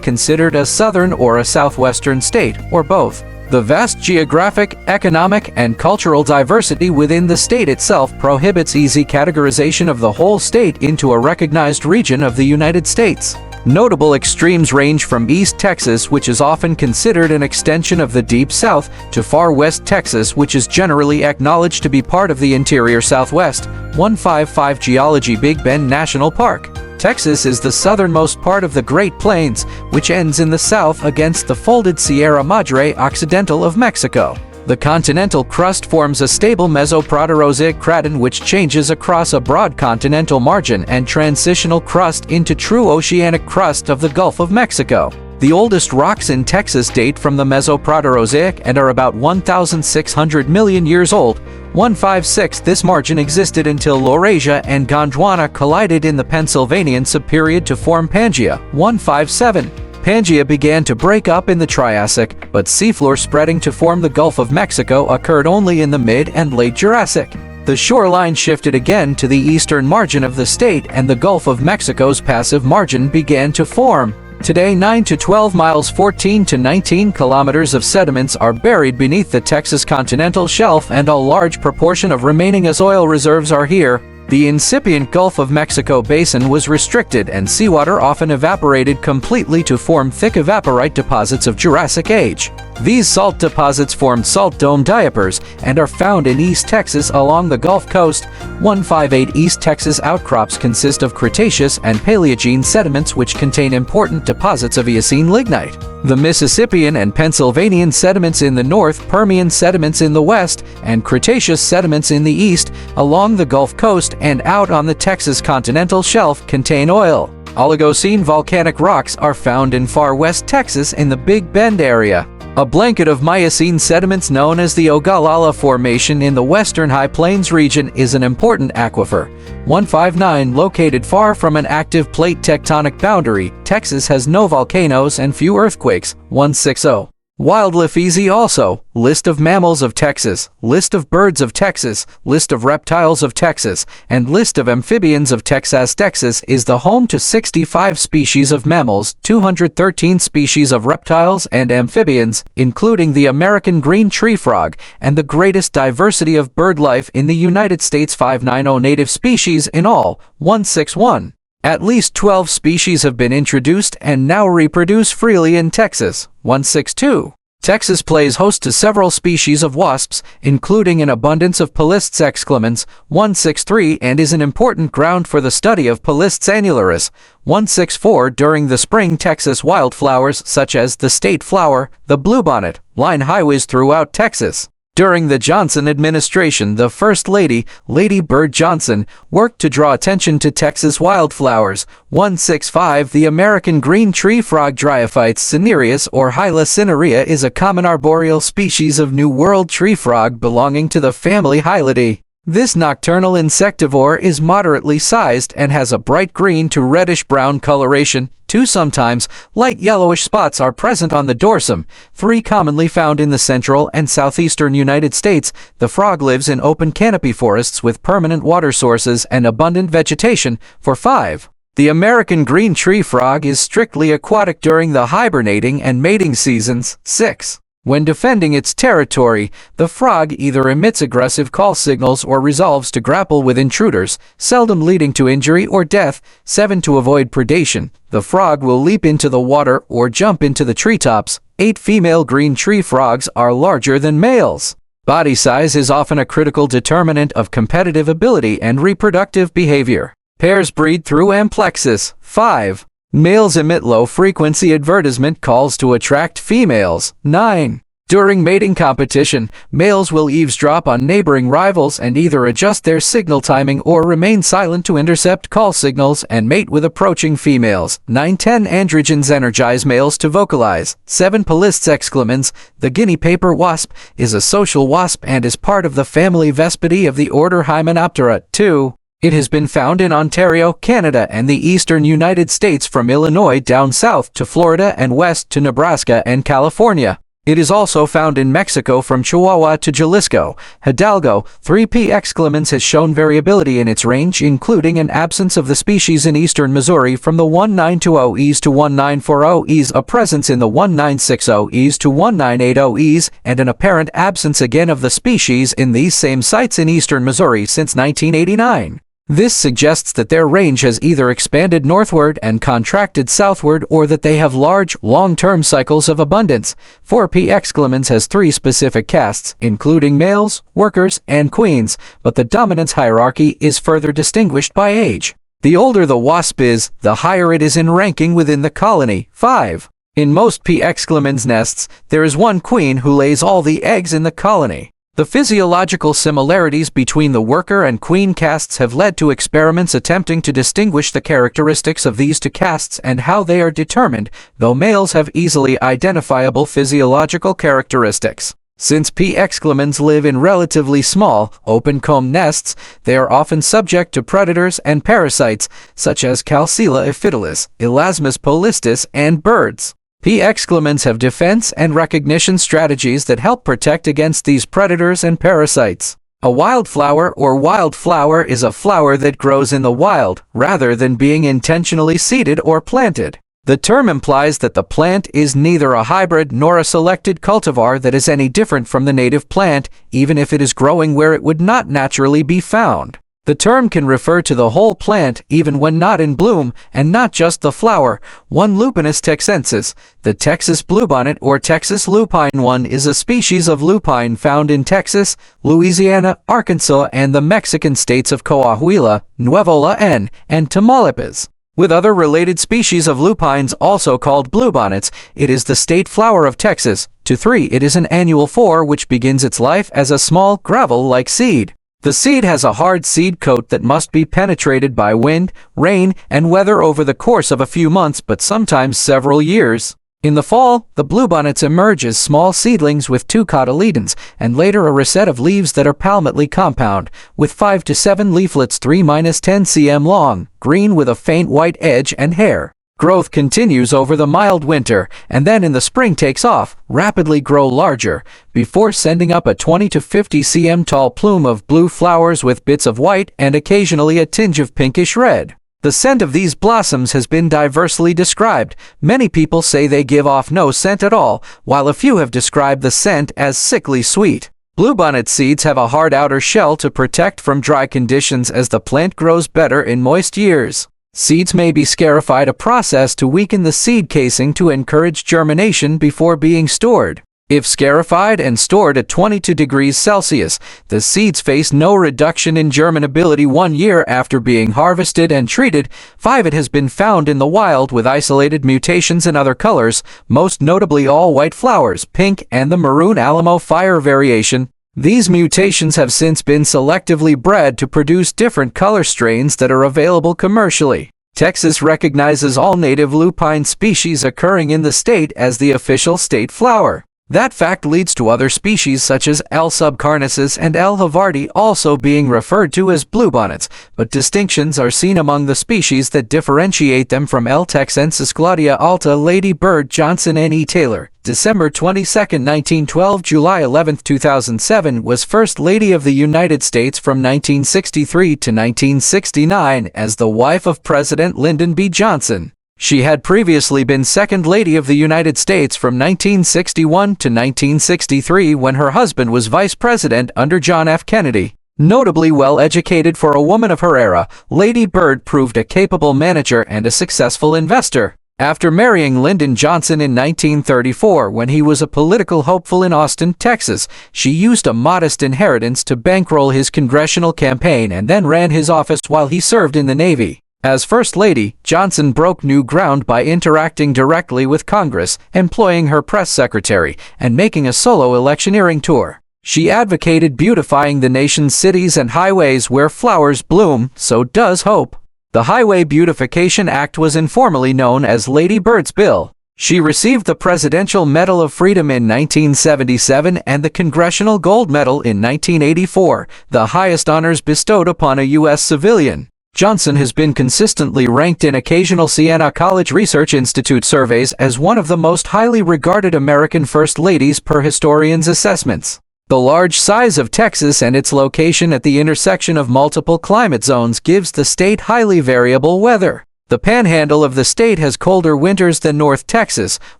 considered a southern or a southwestern state, or both. The vast geographic, economic, and cultural diversity within the state itself prohibits easy categorization of the whole state into a recognized region of the United States. Notable extremes range from East Texas, which is often considered an extension of the Deep South, to far West Texas, which is generally acknowledged to be part of the interior Southwest. 155 Geology. Big Bend National Park. Texas is the southernmost part of the Great Plains, which ends in the south against the folded Sierra Madre Occidental of Mexico. The continental crust forms a stable Mesoproterozoic craton which changes across a broad continental margin and transitional crust into true oceanic crust of the Gulf of Mexico. The oldest rocks in Texas date from the Mesoproterozoic and are about 1,600 million years old. 156 This margin existed until Laurasia and Gondwana collided in the Pennsylvanian subperiod to form Pangaea. 157 Pangaea began to break up in the Triassic, but seafloor spreading to form the Gulf of Mexico occurred only in the mid and late Jurassic. The shoreline shifted again to the eastern margin of the state and the Gulf of Mexico's passive margin began to form. Today 9 to 12 miles 14 to 19 kilometers of sediments are buried beneath the Texas continental shelf and a large proportion of remaining as oil reserves are here. The incipient Gulf of Mexico basin was restricted and seawater often evaporated completely to form thick evaporite deposits of Jurassic age. These salt deposits formed salt dome diapers and are found in East Texas along the Gulf Coast. 158 East Texas outcrops consist of Cretaceous and Paleogene sediments which contain important deposits of Eocene lignite. The Mississippian and Pennsylvanian sediments in the north, Permian sediments in the west, and Cretaceous sediments in the east, along the Gulf Coast and out on the Texas continental shelf contain oil. Oligocene volcanic rocks are found in far west Texas in the Big Bend area. A blanket of Miocene sediments known as the Ogallala Formation in the western High Plains region is an important aquifer. 159 Located far from an active plate tectonic boundary, Texas has no volcanoes and few earthquakes. 160 Wildlife. Easy also. List of mammals of Texas, list of birds of Texas, list of reptiles of Texas, and list of amphibians of Texas. Texas is the home to 65 species of mammals, 213 species of reptiles and amphibians, including the American green tree frog, and the greatest diversity of bird life in the United States. 590 Native species in all. 161 At least 12 species have been introduced and now reproduce freely in Texas. 162 Texas plays host to several species of wasps, including an abundance of Polistes exclemens. 163 and is an important ground for the study of Polistes annularis. 164 During the spring, Texas wildflowers such as the state flower, the bluebonnet, line highways throughout Texas. During the Johnson administration, the First Lady, Lady Bird Johnson, worked to draw attention to Texas wildflowers. 165 The American green tree frog Dryophytes cinereus or Hyla cinerea is a common arboreal species of New World tree frog belonging to the family Hylidae. This nocturnal insectivore is moderately sized and has a bright green to reddish-brown coloration. 2 sometimes light yellowish spots are present on the dorsum. 3 commonly found in the central and southeastern United States. The frog lives in open canopy forests with permanent water sources and abundant vegetation. 5. The American green tree frog is strictly aquatic during the hibernating and mating seasons. 6. When defending its territory, the frog either emits aggressive call signals or resolves to grapple with intruders, seldom leading to injury or death. 7. To avoid predation, the frog will leap into the water or jump into the treetops. 8. Female green tree frogs are larger than males. Body size is often a critical determinant of competitive ability and reproductive behavior. Pairs breed through amplexus. 5. Males emit low-frequency advertisement calls to attract females. 9. During mating competition, males will eavesdrop on neighboring rivals and either adjust their signal timing or remain silent to intercept call signals and mate with approaching females. 9. 10. Androgens energize males to vocalize. 7. Polistes exclamans. The guinea paper wasp is a social wasp and is part of the family Vespidae of the order Hymenoptera. 2. It has been found in Ontario, Canada and the eastern United States from Illinois down south to Florida and west to Nebraska and California. It is also found in Mexico from Chihuahua to Jalisco, Hidalgo. 3. P. exclamans has shown variability in its range, including an absence of the species in eastern Missouri from the 1920Es to 1940Es, a presence in the 1960Es to 1980Es, and an apparent absence again of the species in these same sites in eastern Missouri since 1989. This suggests that their range has either expanded northward and contracted southward or that they have large, long-term cycles of abundance. 4. P. exclamans has 3 specific castes, including males, workers, and queens, but the dominance hierarchy is further distinguished by age. The older the wasp is, the higher it is in ranking within the colony. 5. In most P. exclamans nests, there is one queen who lays all the eggs in the colony. The physiological similarities between the worker and queen castes have led to experiments attempting to distinguish the characteristics of these 2 castes and how they are determined, though males have easily identifiable physiological characteristics. Since P. exclamans live in relatively small, open-comb nests, they are often subject to predators and parasites, such as Calcilla ephidalis, Elasmus polistis, and birds. P. exclamans have defense and recognition strategies that help protect against these predators and parasites. A wildflower or wildflower is a flower that grows in the wild, rather than being intentionally seeded or planted. The term implies that the plant is neither a hybrid nor a selected cultivar that is any different from the native plant, even if it is growing where it would not naturally be found. The term can refer to the whole plant, even when not in bloom, and not just the flower. 1. Lupinus texensis. The Texas bluebonnet or Texas lupine one is a species of lupine found in Texas, Louisiana, Arkansas, and the Mexican states of Coahuila, Nuevo León, and Tamaulipas. With other related species of lupines also called bluebonnets, it is the state flower of Texas. 2. 3. It is an annual 4 which begins its life as a small, gravel-like seed. The seed has a hard seed coat that must be penetrated by wind, rain, and weather over the course of a few months, but sometimes several years. In the fall, the bluebonnets emerge as small seedlings with 2 cotyledons, and later a rosette of leaves that are palmately compound, with 5 to 7 leaflets 3–10 cm long, green with a faint white edge and hair. Growth continues over the mild winter, and then in the spring takes off, rapidly grow larger, before sending up a 20 to 50 cm tall plume of blue flowers with bits of white and occasionally a tinge of pinkish red. The scent of these blossoms has been diversely described. Many people say they give off no scent at all, while a few have described the scent as sickly sweet. Bluebonnet seeds have a hard outer shell to protect from dry conditions as the plant grows better in moist years. Seeds may be scarified, a process to weaken the seed casing to encourage germination before being stored. If scarified and stored at 22 degrees Celsius, the seeds face no reduction in germinability 1 year after being harvested and treated. 5. It has been found in the wild with isolated mutations in other colors, most notably all white flowers, pink, and the maroon alamo fire variation. These mutations have since been selectively bred to produce different color strains that are available commercially. Texas recognizes all native lupine species occurring in the state as the official state flower. That fact leads to other species such as L. subcarnacis and L. havarti also being referred to as bluebonnets, but distinctions are seen among the species that differentiate them from L. texensis Claudia alta. Lady Bird Johnson N. E. Taylor, December 22, 1912 – July 11, 2007, was First Lady of the United States from 1963 to 1969 as the wife of President Lyndon B. Johnson. She had previously been Second Lady of the United States from 1961 to 1963 when her husband was Vice President under John F. Kennedy. Notably well educated for a woman of her era, Lady Bird proved a capable manager and a successful investor. After marrying Lyndon Johnson in 1934 when he was a political hopeful in Austin, Texas, she used a modest inheritance to bankroll his congressional campaign and then ran his office while he served in the Navy. As First Lady, Johnson broke new ground by interacting directly with Congress, employing her press secretary, and making a solo electioneering tour. She advocated beautifying the nation's cities and highways. Where flowers bloom, so does hope. The Highway Beautification Act was informally known as Lady Bird's Bill. She received the Presidential Medal of Freedom in 1977 and the Congressional Gold Medal in 1984, the highest honors bestowed upon a U.S. civilian. Johnson has been consistently ranked in occasional Siena College Research Institute surveys as one of the most highly regarded American First Ladies per historians' assessments. The large size of Texas and its location at the intersection of multiple climate zones gives the state highly variable weather. The panhandle of the state has colder winters than North Texas,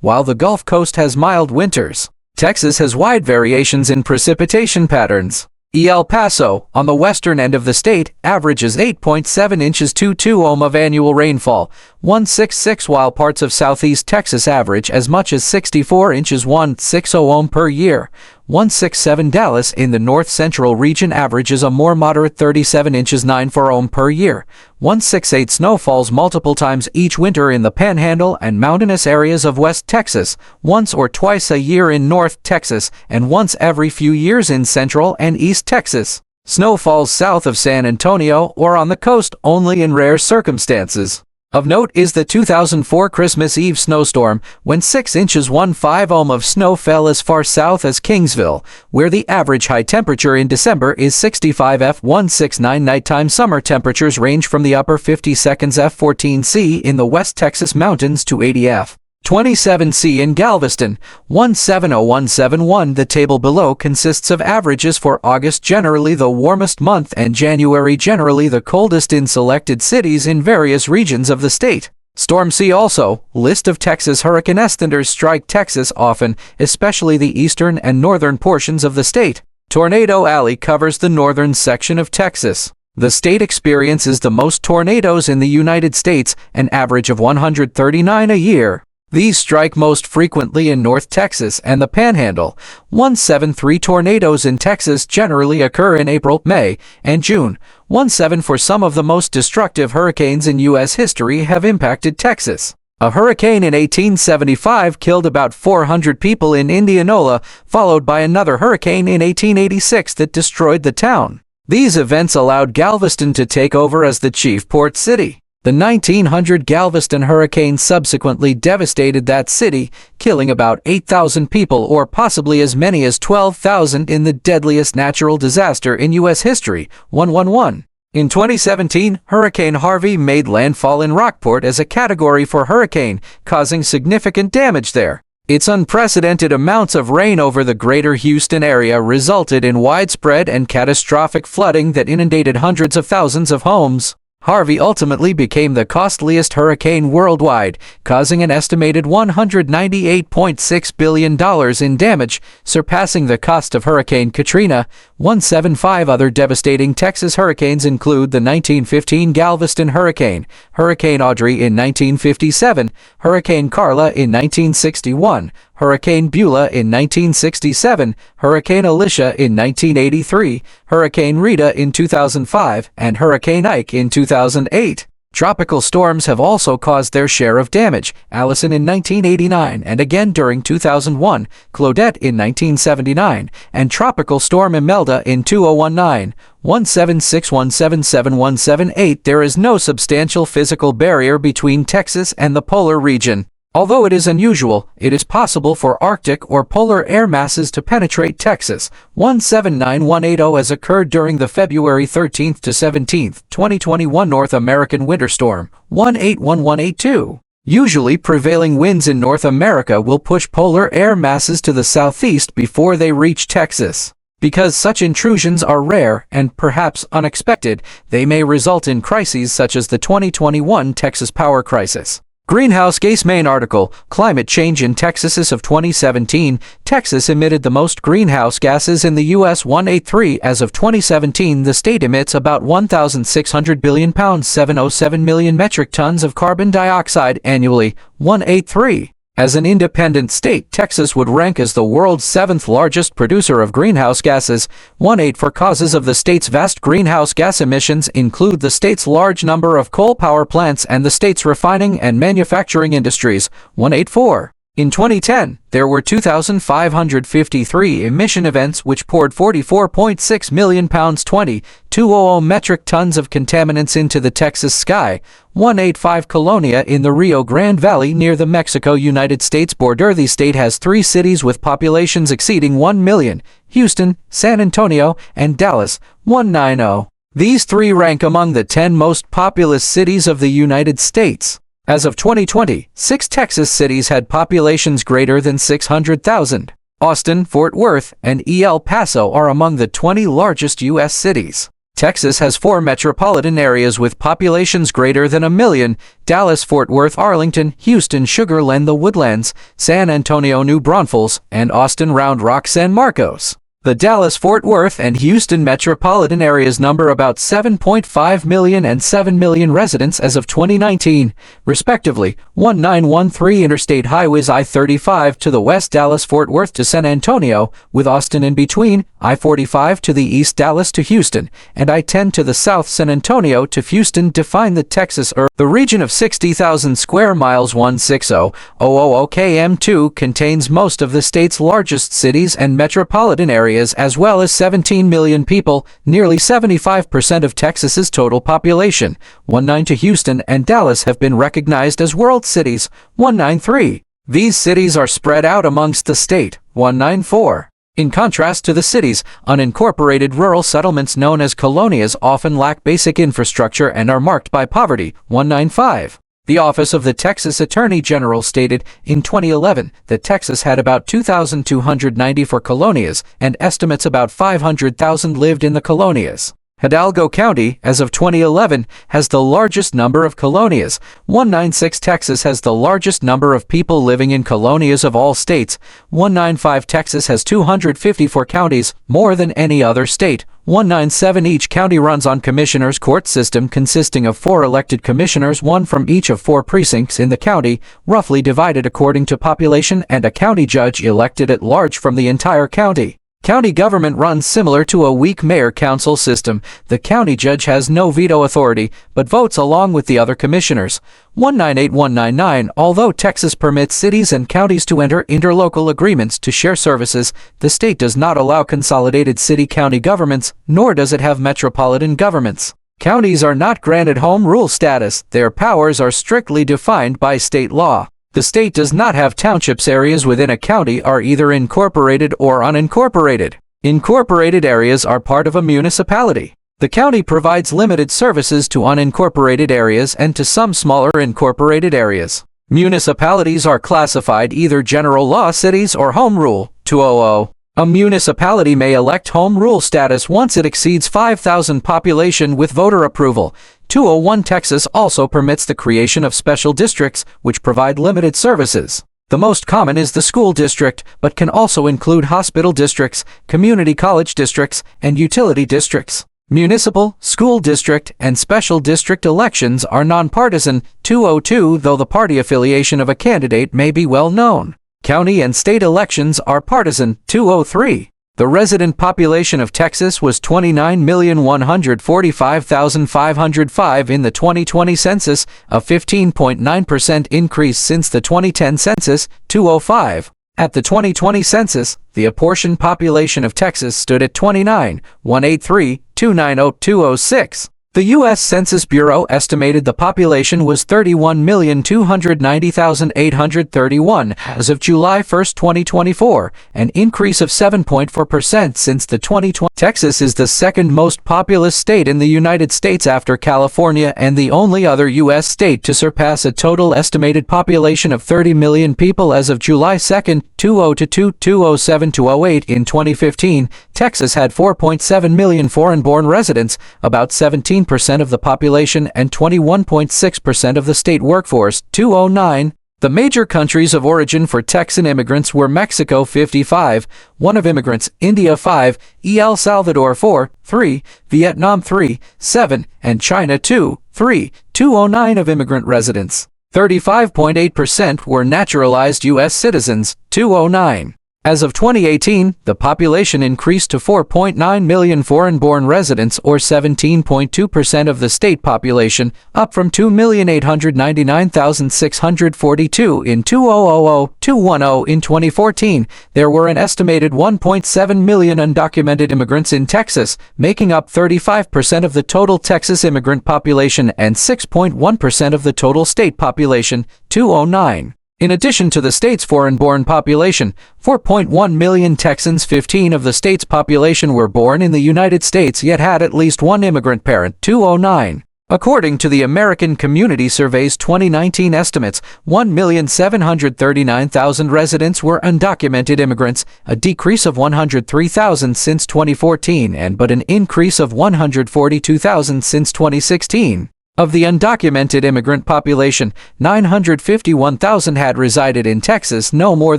while the Gulf Coast has mild winters. Texas has wide variations in precipitation patterns. El Paso, on the western end of the state, averages 8.7 inches to 2 ohm of annual rainfall, 166, while parts of southeast Texas average as much as 64 inches 160 ohm per year. 167. Dallas in the north-central region averages a more moderate 37 inches 94 ohm per year. 168. Snow falls multiple times each winter in the Panhandle and mountainous areas of West Texas, once or twice a year in North Texas, and once every few years in Central and East Texas. Snow falls south of San Antonio or on the coast only in rare circumstances. Of note is the 2004 Christmas Eve snowstorm, when 6 inches 15 ohm of snow fell as far south as Kingsville, where the average high temperature in December is 65 F 169. Nighttime summer temperatures range from the upper 52nd F 14 C in the West Texas mountains to 80 F 27 C in Galveston, 170171. The table below consists of averages for August, generally the warmest month, and January, generally the coldest, in selected cities in various regions of the state. Storm C also, list of Texas hurricane thunders strike Texas often, especially the eastern and northern portions of the state. Tornado Alley covers the northern section of Texas. The state experiences the most tornadoes in the United States, an average of 139 a year. These strike most frequently in North Texas and the Panhandle. 173 tornadoes in Texas generally occur in April, May, and June. 17 for some of the most destructive hurricanes in U.S. history have impacted Texas. A hurricane in 1875 killed about 400 people in Indianola, followed by another hurricane in 1886 that destroyed the town. These events allowed Galveston to take over as the chief port city. The 1900 Galveston hurricane subsequently devastated that city, killing about 8,000 people or possibly as many as 12,000 in the deadliest natural disaster in U.S. history, 111. In 2017, Hurricane Harvey made landfall in Rockport as a Category 4 hurricane, causing significant damage there. Its unprecedented amounts of rain over the greater Houston area resulted in widespread and catastrophic flooding that inundated hundreds of thousands of homes. Harvey ultimately became the costliest hurricane worldwide, causing an estimated $198.6 billion in damage, surpassing the cost of Hurricane Katrina. 175 other devastating Texas hurricanes include the 1915 Galveston Hurricane, Hurricane Audrey in 1957, Hurricane Carla in 1961, Hurricane Beulah in 1967, Hurricane Alicia in 1983, Hurricane Rita in 2005, and Hurricane Ike in 2008. Tropical storms have also caused their share of damage. Allison in 1989 and again during 2001, Claudette in 1979, and Tropical Storm Imelda in 2019. 176177178. There is no substantial physical barrier between Texas and the polar region. Although it is unusual, it is possible for Arctic or polar air masses to penetrate Texas. 179180 as occurred during the February 13 to 17, 2021 North American winter storm. 181182. Usually prevailing winds in North America will push polar air masses to the southeast before they reach Texas. Because such intrusions are rare and perhaps unexpected, they may result in crises such as the 2021 Texas power crisis. Greenhouse gas main article, Climate Change in Texas. As of 2017, Texas emitted the most greenhouse gases in the U.S. 183. As of 2017, the state emits about 1,600 billion pounds 707 million metric tons of carbon dioxide annually. 183. As an independent state, Texas would rank as the world's 7th largest producer of greenhouse gases. 18 for causes of the state's vast greenhouse gas emissions include the state's large number of coal power plants and the state's refining and manufacturing industries. 184. In 2010, there were 2,553 emission events which poured 44.6 million pounds 200 metric tons of contaminants into the Texas sky. 185 Colonia in the Rio Grande Valley near the Mexico-United States border. The state has 3 cities with populations exceeding 1 million, Houston, San Antonio, and Dallas. 190. These 3 rank among the 10 most populous cities of the United States. As of 2020, 6 Texas cities had populations greater than 600,000. Austin, Fort Worth, and El Paso are among the 20 largest U.S. cities. Texas has 4 metropolitan areas with populations greater than 1 million: Dallas, Fort Worth, Arlington, Houston, Sugar Land, The Woodlands, San Antonio, New Braunfels, and Austin, Round Rock, San Marcos. The Dallas, Fort Worth, and Houston metropolitan areas number about 7.5 million and 7 million residents as of 2019, respectively. 1913 Interstate highways: I-35 to the west, Dallas-Fort Worth to San Antonio, with Austin in between, I-45 to the east, Dallas to Houston, and I-10 to the south, San Antonio to Houston. Define the Texas The region of 60,000 square miles 160,000 km2 contains most of the state's largest cities and metropolitan areas, as well as 17 million people, nearly 75% of Texas's total population. 19 to Houston and Dallas have been recognized as world cities. 193. These cities are spread out amongst the state. 194. In contrast to the cities, unincorporated rural settlements known as colonias often lack basic infrastructure and are marked by poverty. 195. The Office of the Texas Attorney General stated in 2011 that Texas had about 2,294 colonias, and estimates about 500,000 lived in the colonias. Hidalgo County, as of 2011, has the largest number of colonias. 196 Texas has the largest number of people living in colonias of all states. 195 Texas has 254 counties, more than any other state. 197 Each county runs on commissioners' court system consisting of 4 elected commissioners, 1 from each of 4 precincts in the county, roughly divided according to population, and a county judge elected at large from the entire county. County government runs similar to a weak mayor-council system. The county judge has no veto authority, but votes along with the other commissioners. 198-199 Although Texas permits cities and counties to enter interlocal agreements to share services, the state does not allow consolidated city-county governments, nor does it have metropolitan governments. Counties are not granted home rule status. Their powers are strictly defined by state law. The state does not have townships. Areas within a county are either incorporated or unincorporated. Incorporated areas are part of a municipality. The county provides limited services to unincorporated areas and to some smaller incorporated areas. Municipalities are classified either general law cities or home rule. 200. A municipality may elect home rule status once it exceeds 5,000 population with voter approval. 201 Texas also permits the creation of special districts, which provide limited services. The most common is the school district, but can also include hospital districts, community college districts, and utility districts. Municipal, school district, and special district elections are nonpartisan. 202 Though the party affiliation of a candidate may be well known, county and state elections are partisan. 203. The resident population of Texas was 29,145,505 in the 2020 census, a 15.9% increase since the 2010 census. 205. At the 2020 census, the apportioned population of Texas stood at 29,183,290,206. The U.S. Census Bureau estimated the population was 31,290,831 as of July 1, 2024, an increase of 7.4% since the 2020. Texas is the second most populous state in the United States after California and the only other U.S. state to surpass a total estimated population of 30 million people as of July 2, 2007-2008. In 2015, Texas had 4.7 million foreign-born residents, about 17% of the population and 21.6% of the state workforce. 2009. The major countries of origin for Texan immigrants were Mexico 55, 1 of immigrants, India 5, El Salvador 4, 3, Vietnam 3, 7, and China 2, 3, 209 of immigrant residents. 35.8% were naturalized U.S. citizens. 209. As of 2018, the population increased to 4.9 million foreign-born residents, or 17.2% of the state population, up from 2,899,642 in 2000-210 in 2014. There were an estimated 1.7 million undocumented immigrants in Texas, making up 35% of the total Texas immigrant population and 6.1% of the total state population. 209. In addition to the state's foreign-born population, 4.1 million Texans, 15 of the state's population, were born in the United States yet had at least one immigrant parent. 209. According to the American Community Survey's 2019 estimates, 1,739,000 residents were undocumented immigrants, a decrease of 103,000 since 2014 but an increase of 142,000 since 2016. Of the undocumented immigrant population, 951,000 had resided in Texas no more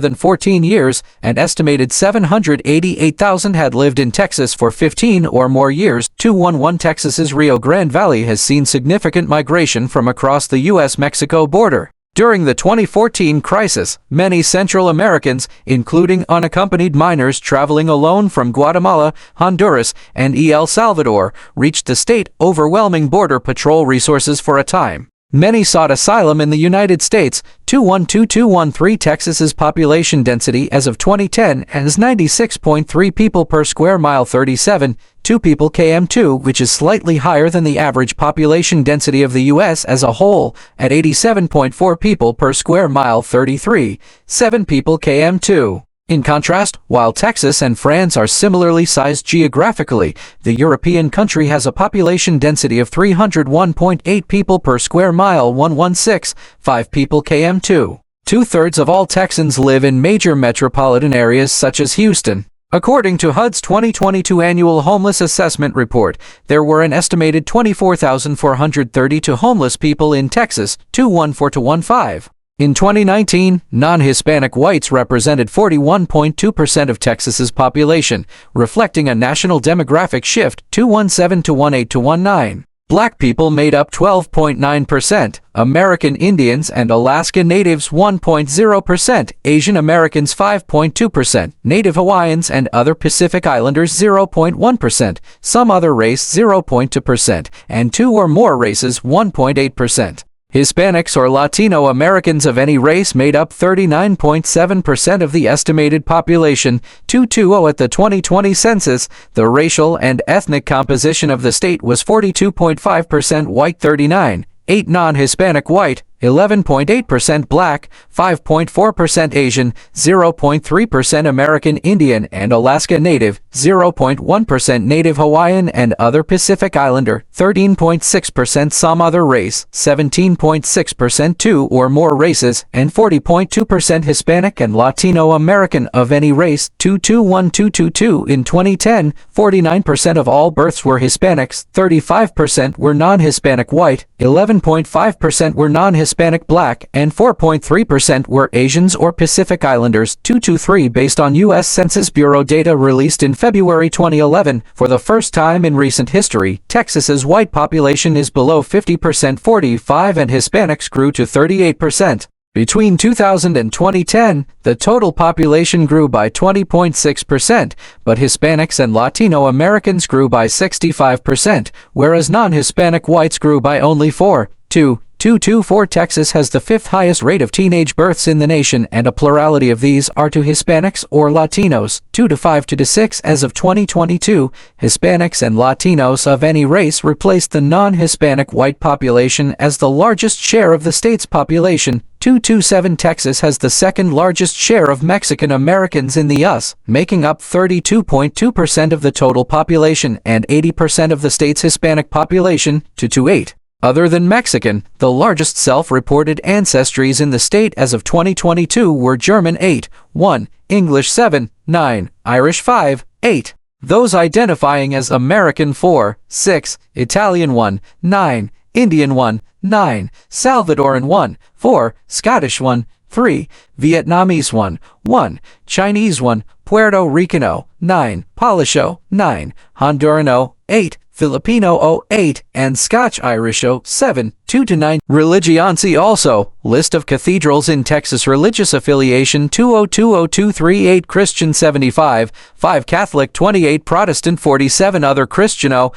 than 14 years, and estimated 788,000 had lived in Texas for 15 or more years. 211. Texas's Rio Grande Valley has seen significant migration from across the U.S.-Mexico border. During the 2014 crisis, many Central Americans, including unaccompanied minors traveling alone from Guatemala, Honduras, and El Salvador, reached the state, overwhelming Border Patrol resources for a time. Many sought asylum in the United States. 212-213. Texas's population density as of 2010 is 96.3 people per square mile, 37.2 people km2, which is slightly higher than the average population density of the U.S. as a whole, at 87.4 people per square mile, 33.7 people km2. In contrast, while Texas and France are similarly sized geographically, the European country has a population density of 301.8 people per square mile, 116.5 people km2. Two-thirds of all Texans live in major metropolitan areas such as Houston. According to HUD's 2022 Annual Homeless Assessment Report, there were an estimated 24,432 homeless people in Texas. 214-215. In 2019, non-Hispanic whites represented 41.2% of Texas's population, reflecting a national demographic shift. 217-218-219. Black people made up 12.9%, American Indians and Alaska Natives 1.0%, Asian Americans 5.2%, Native Hawaiians and other Pacific Islanders 0.1%, some other race 0.2%, and two or more races 1.8%. Hispanics or Latino Americans of any race made up 39.7% of the estimated population. 220. At the 2020 census, the racial and ethnic composition of the state was 42.5% white, 39.8% non-Hispanic white, 11.8% Black, 5.4% Asian, 0.3% American Indian and Alaska Native, 0.1% Native Hawaiian and other Pacific Islander, 13.6% some other race, 17.6% two or more races, and 40.2% Hispanic and Latino American of any race. 221222. In 2010, 49% of all births were Hispanics, 35% were non-Hispanic white, 11.5% were non-Hispanic Black, and 4.3% were Asians or Pacific Islanders. 223. Based on U.S. Census Bureau data released in February 2011, for the first time in recent history, Texas's white population is below 50%, 45, and Hispanics grew to 38%. Between 2000 and 2010, the total population grew by 20.6%, but Hispanics and Latino Americans grew by 65%, whereas non-Hispanic whites grew by only 4.2%. 224. Texas has the fifth highest rate of teenage births in the nation, and a plurality of these are to Hispanics or Latinos, 2 to 5 to 6 as of 2022. Hispanics and Latinos of any race replaced the non-Hispanic white population as the largest share of the state's population. 227. Texas has the second largest share of Mexican Americans in the U.S., making up 32.2% of the total population and 80% of the state's Hispanic population. 228. Other than Mexican, the largest self-reported ancestries in the state as of 2022 were German 8.1, English 7.9, Irish 5.8. Those identifying as American 4.6, Italian 1.9, Indian 1.9, Salvadoran 1.4, Scottish 1.3, Vietnamese 1.1, Chinese 1, Puerto Rican 9, Polish 9, Honduran 8, Filipino 8, and Scotch-Irish 7, 2-9. Religioncy also. List of cathedrals in Texas. Religious affiliation 2020238 Christian 75, 5 Catholic 28 Protestant 47 Other Christian 5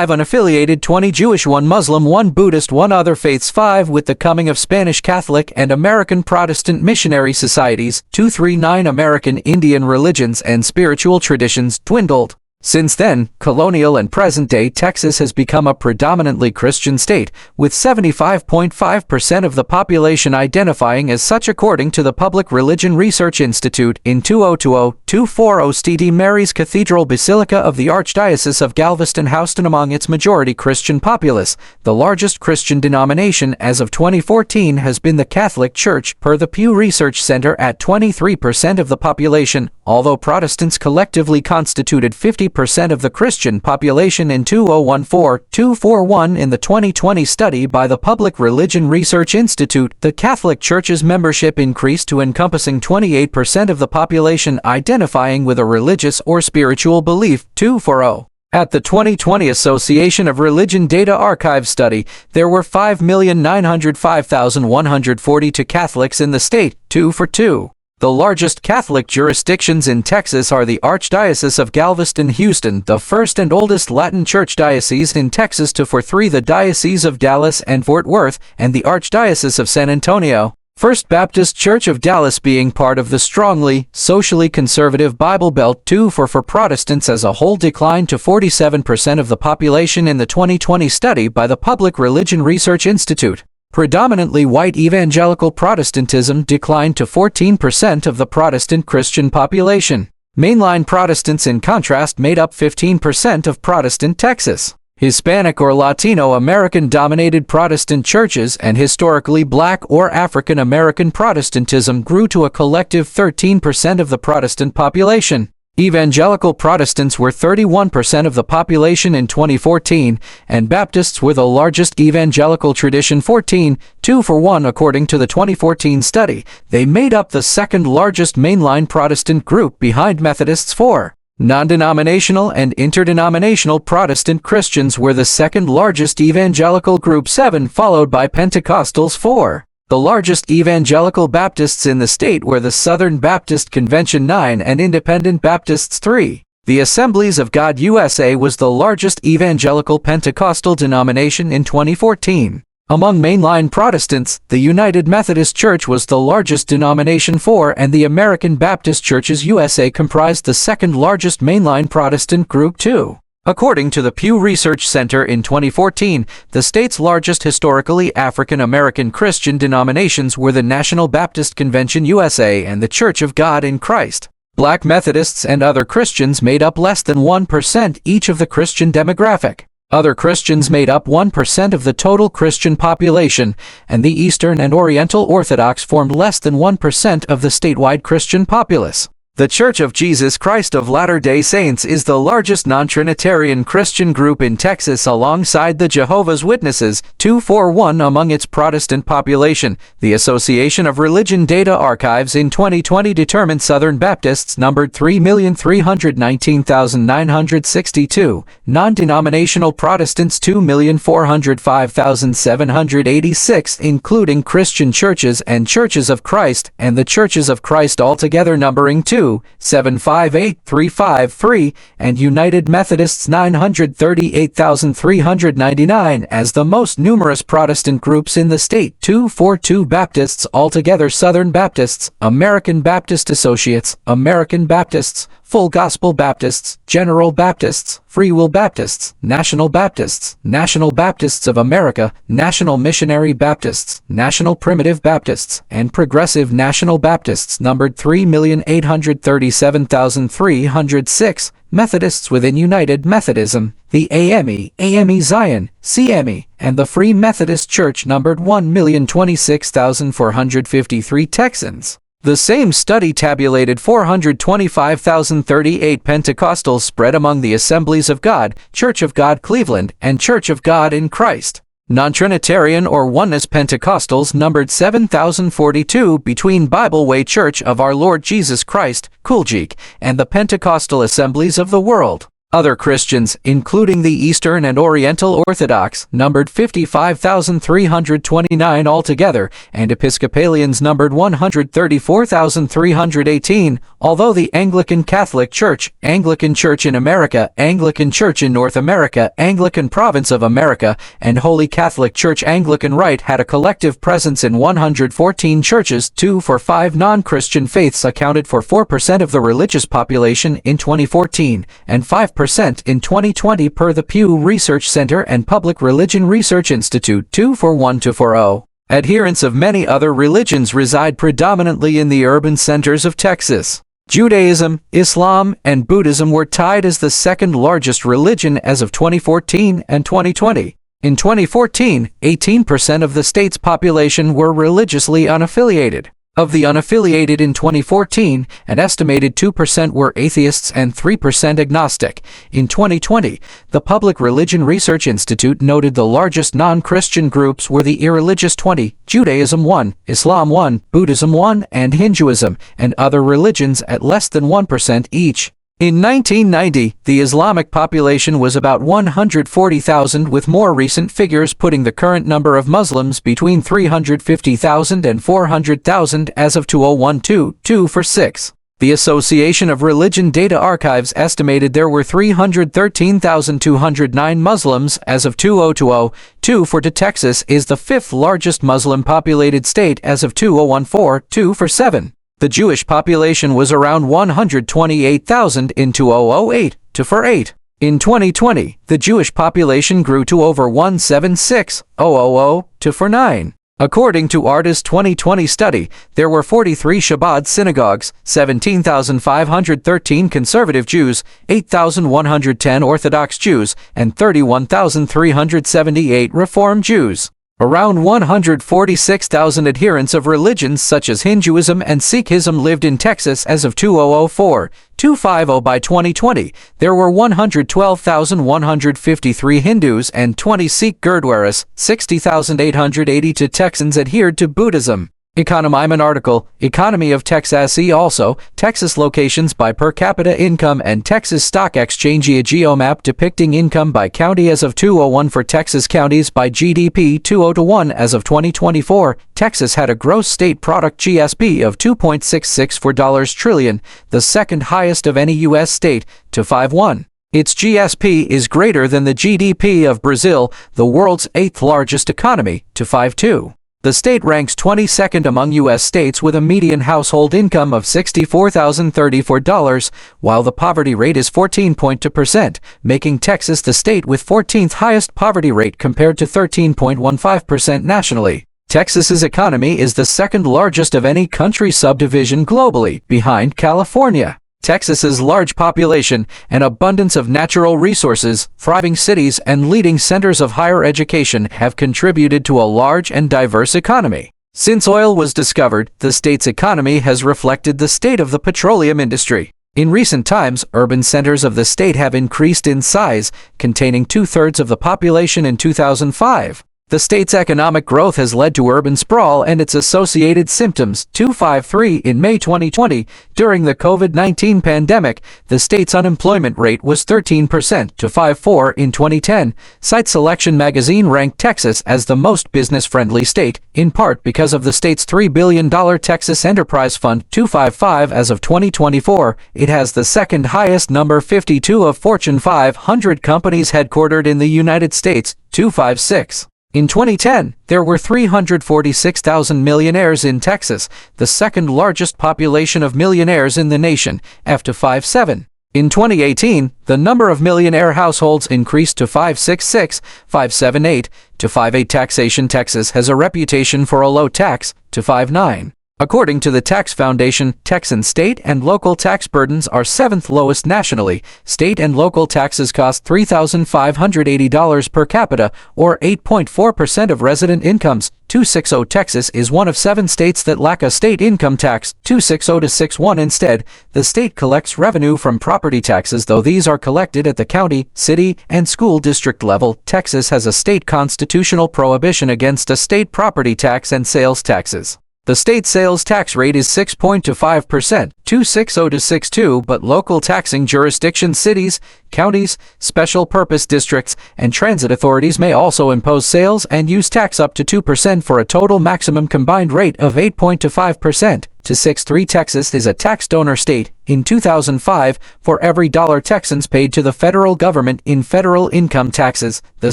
Unaffiliated 20 Jewish 1 Muslim 1 Buddhist 1 Other faiths 5 With the coming of Spanish Catholic and American Protestant missionary societies 239 American Indian religions and spiritual traditions dwindled. Since then, colonial and present-day Texas has become a predominantly Christian state, with 75.5% of the population identifying as such according to the Public Religion Research Institute in 2020-240. St. Mary's Cathedral Basilica of the Archdiocese of Galveston-Houston among its majority Christian populace. The largest Christian denomination as of 2014 has been the Catholic Church, per the Pew Research Center at 23% of the population, although Protestants collectively constituted 50% of the Christian population in 2014-241. In the 2020 study by the Public Religion Research Institute, the Catholic Church's membership increased to encompassing 28% of the population identifying with a religious or spiritual belief. 240. At the 2020 Association of Religion Data Archive study, there were 5,905,142 Catholics in the state. 242. The largest Catholic jurisdictions in Texas are the Archdiocese of Galveston-Houston, the first and oldest Latin Church diocese in Texas, 243, the Diocese of Dallas and Fort Worth, and the Archdiocese of San Antonio. First Baptist Church of Dallas being part of the strongly, socially conservative Bible Belt. 244. For Protestants as a whole declined to 47% of the population in the 2020 study by the Public Religion Research Institute. Predominantly white evangelical Protestantism declined to 14% of the Protestant Christian population. Mainline Protestants, in contrast, made up 15% of Protestant Texas. Hispanic or Latino American dominated Protestant churches and historically Black or African American Protestantism grew to a collective 13% of the Protestant population. Evangelical Protestants were 31% of the population in 2014, and Baptists were the largest evangelical tradition, 14.2 according to the 2014 study. They made up the second largest mainline Protestant group behind Methodists. 4. Non-denominational and interdenominational Protestant Christians were the second largest evangelical group, 7, followed by Pentecostals. 4. The largest evangelical Baptists in the state were the Southern Baptist Convention, 9, and Independent Baptists, 3. The Assemblies of God USA was the largest evangelical Pentecostal denomination in 2014. Among mainline Protestants, the United Methodist Church was the largest denomination, 4, and the American Baptist Churches USA comprised the second largest mainline Protestant group, 2. According to the Pew Research Center in 2014, the state's largest historically African American Christian denominations were the National Baptist Convention USA and the Church of God in Christ. Black Methodists and other Christians made up less than 1% each of the Christian demographic. Other Christians made up 1% of the total Christian population, and the Eastern and Oriental Orthodox formed less than 1% of the statewide Christian populace. The Church of Jesus Christ of Latter-day Saints is the largest non-Trinitarian Christian group in Texas alongside the Jehovah's Witnesses, 241 among its Protestant population. The Association of Religion Data Archives in 2020 determined Southern Baptists numbered 3,319,962, non-denominational Protestants 2,405,786, including Christian churches and Churches of Christ, and the Churches of Christ altogether numbering 2. 2,758,353, and United Methodists 938,399 as the most numerous Protestant groups in the state. 242 Baptists altogether. Southern Baptists, American Baptist Associates, American Baptists, Full Gospel Baptists, General Baptists, Free Will Baptists, National Baptists, National Baptists of America, National Missionary Baptists, National Primitive Baptists, and Progressive National Baptists numbered 3,837,306. Methodists within United Methodism, the AME Zion, CME, and the Free Methodist Church numbered 1,026,453 Texans. The same study tabulated 425,038 Pentecostals spread among the Assemblies of God, Church of God Cleveland, and Church of God in Christ. Non-Trinitarian or Oneness Pentecostals numbered 7,042 between Bible Way Church of Our Lord Jesus Christ, Kuljik, and the Pentecostal Assemblies of the World. Other Christians, including the Eastern and Oriental Orthodox, numbered 55,329 altogether, and Episcopalians numbered 134,318, although the Anglican Catholic Church, Anglican Church in America, Anglican Church in North America, Anglican Province of America, and Holy Catholic Church Anglican Rite had a collective presence in 114 churches. 2 for 5 non-Christian faiths accounted for 4% of the religious population in 2014, and 5% in 2020 per the Pew Research Center and Public Religion Research Institute. 2 for 1-40. Adherents of many other religions reside predominantly in the urban centers of Texas. Judaism, Islam, and Buddhism were tied as the second largest religion as of 2014 and 2020. In 2014, 18% of the state's population were religiously unaffiliated. Of the unaffiliated in 2014, an estimated 2% were atheists and 3% agnostic. In 2020, the Public Religion Research Institute noted the largest non-Christian groups were the irreligious 20, Judaism 1, Islam 1, Buddhism 1, and Hinduism, and other religions at less than 1% each. In 1990, the Islamic population was about 140,000, with more recent figures putting the current number of Muslims between 350,000 and 400,000 as of 2012. 2 for 6. The Association of Religion Data Archives estimated there were 313,209 Muslims as of 2020. 2 for 2. Texas is the fifth largest Muslim-populated state as of 2014. 2 for 7. The Jewish population was around 128,000 in 2008. 2 for 8. In 2020, the Jewish population grew to over 176,000. 2 for 9. According to ARDA's 2020 study, there were 43 Chabad synagogues, 17,513 conservative Jews, 8,110 Orthodox Jews, and 31,378 Reform Jews. Around 146,000 adherents of religions such as Hinduism and Sikhism lived in Texas as of 2004. 250 by 2020, there were 112,153 Hindus and 20 Sikh Gurdwaras. 60,882 Texans adhered to Buddhism. Economime article, Economy of Texas. See also, Texas locations by per capita income and Texas Stock Exchange. A geomap depicting income by county as of 2001 for Texas counties by GDP 2001 as of 2024. Texas had a gross state product GSP of $2.664 trillion, the second highest of any U.S. state, to 5.1. Its GSP is greater than the GDP of Brazil, the world's 8th largest economy, to 5.2. The state ranks 22nd among U.S. states with a median household income of $64,034, while the poverty rate is 14.2%, making Texas the state with 14th highest poverty rate compared to 13.15% nationally. Texas's economy is the second largest of any country subdivision globally, behind California. Texas's large population and abundance of natural resources, thriving cities, and leading centers of higher education have contributed to a large and diverse economy. Since oil was discovered, the state's economy has reflected the state of the petroleum industry. In recent times, urban centers of the state have increased in size, containing 2/3 of the population in 2005. The state's economic growth has led to urban sprawl and its associated symptoms. 253 in May 2020, during the COVID-19 pandemic, the state's unemployment rate was 13%. 254 in 2010, Site Selection magazine ranked Texas as the most business-friendly state, in part because of the state's $3 billion Texas Enterprise Fund. 255 as of 2024, it has the second highest number 52 of Fortune 500 companies headquartered in the United States. 256. In 2010, there were 346,000 millionaires in Texas, the second largest population of millionaires in the nation, after 57. In 2018, the number of millionaire households increased to 566, 578, to 58. Taxation. Texas has a reputation for a low tax, to 59. According to the Tax Foundation, Texan state and local tax burdens are seventh lowest nationally. State and local taxes cost $3,580 per capita, or 8.4% of resident incomes. 260. Texas is one of 7 states that lack a state income tax. 260 to 61. Instead, the state collects revenue from property taxes, though these are collected at the county, city, and school district level. Texas has a state constitutional prohibition against a state property tax and sales taxes. The state sales tax rate is 6.25%, 260 to 62, but local taxing jurisdictions, cities, counties, special purpose districts, and transit authorities may also impose sales and use tax up to 2% for a total maximum combined rate of 8.25%. 263. Texas is a tax donor state. In 2005, for every $1 Texans paid to the federal government in federal income taxes, the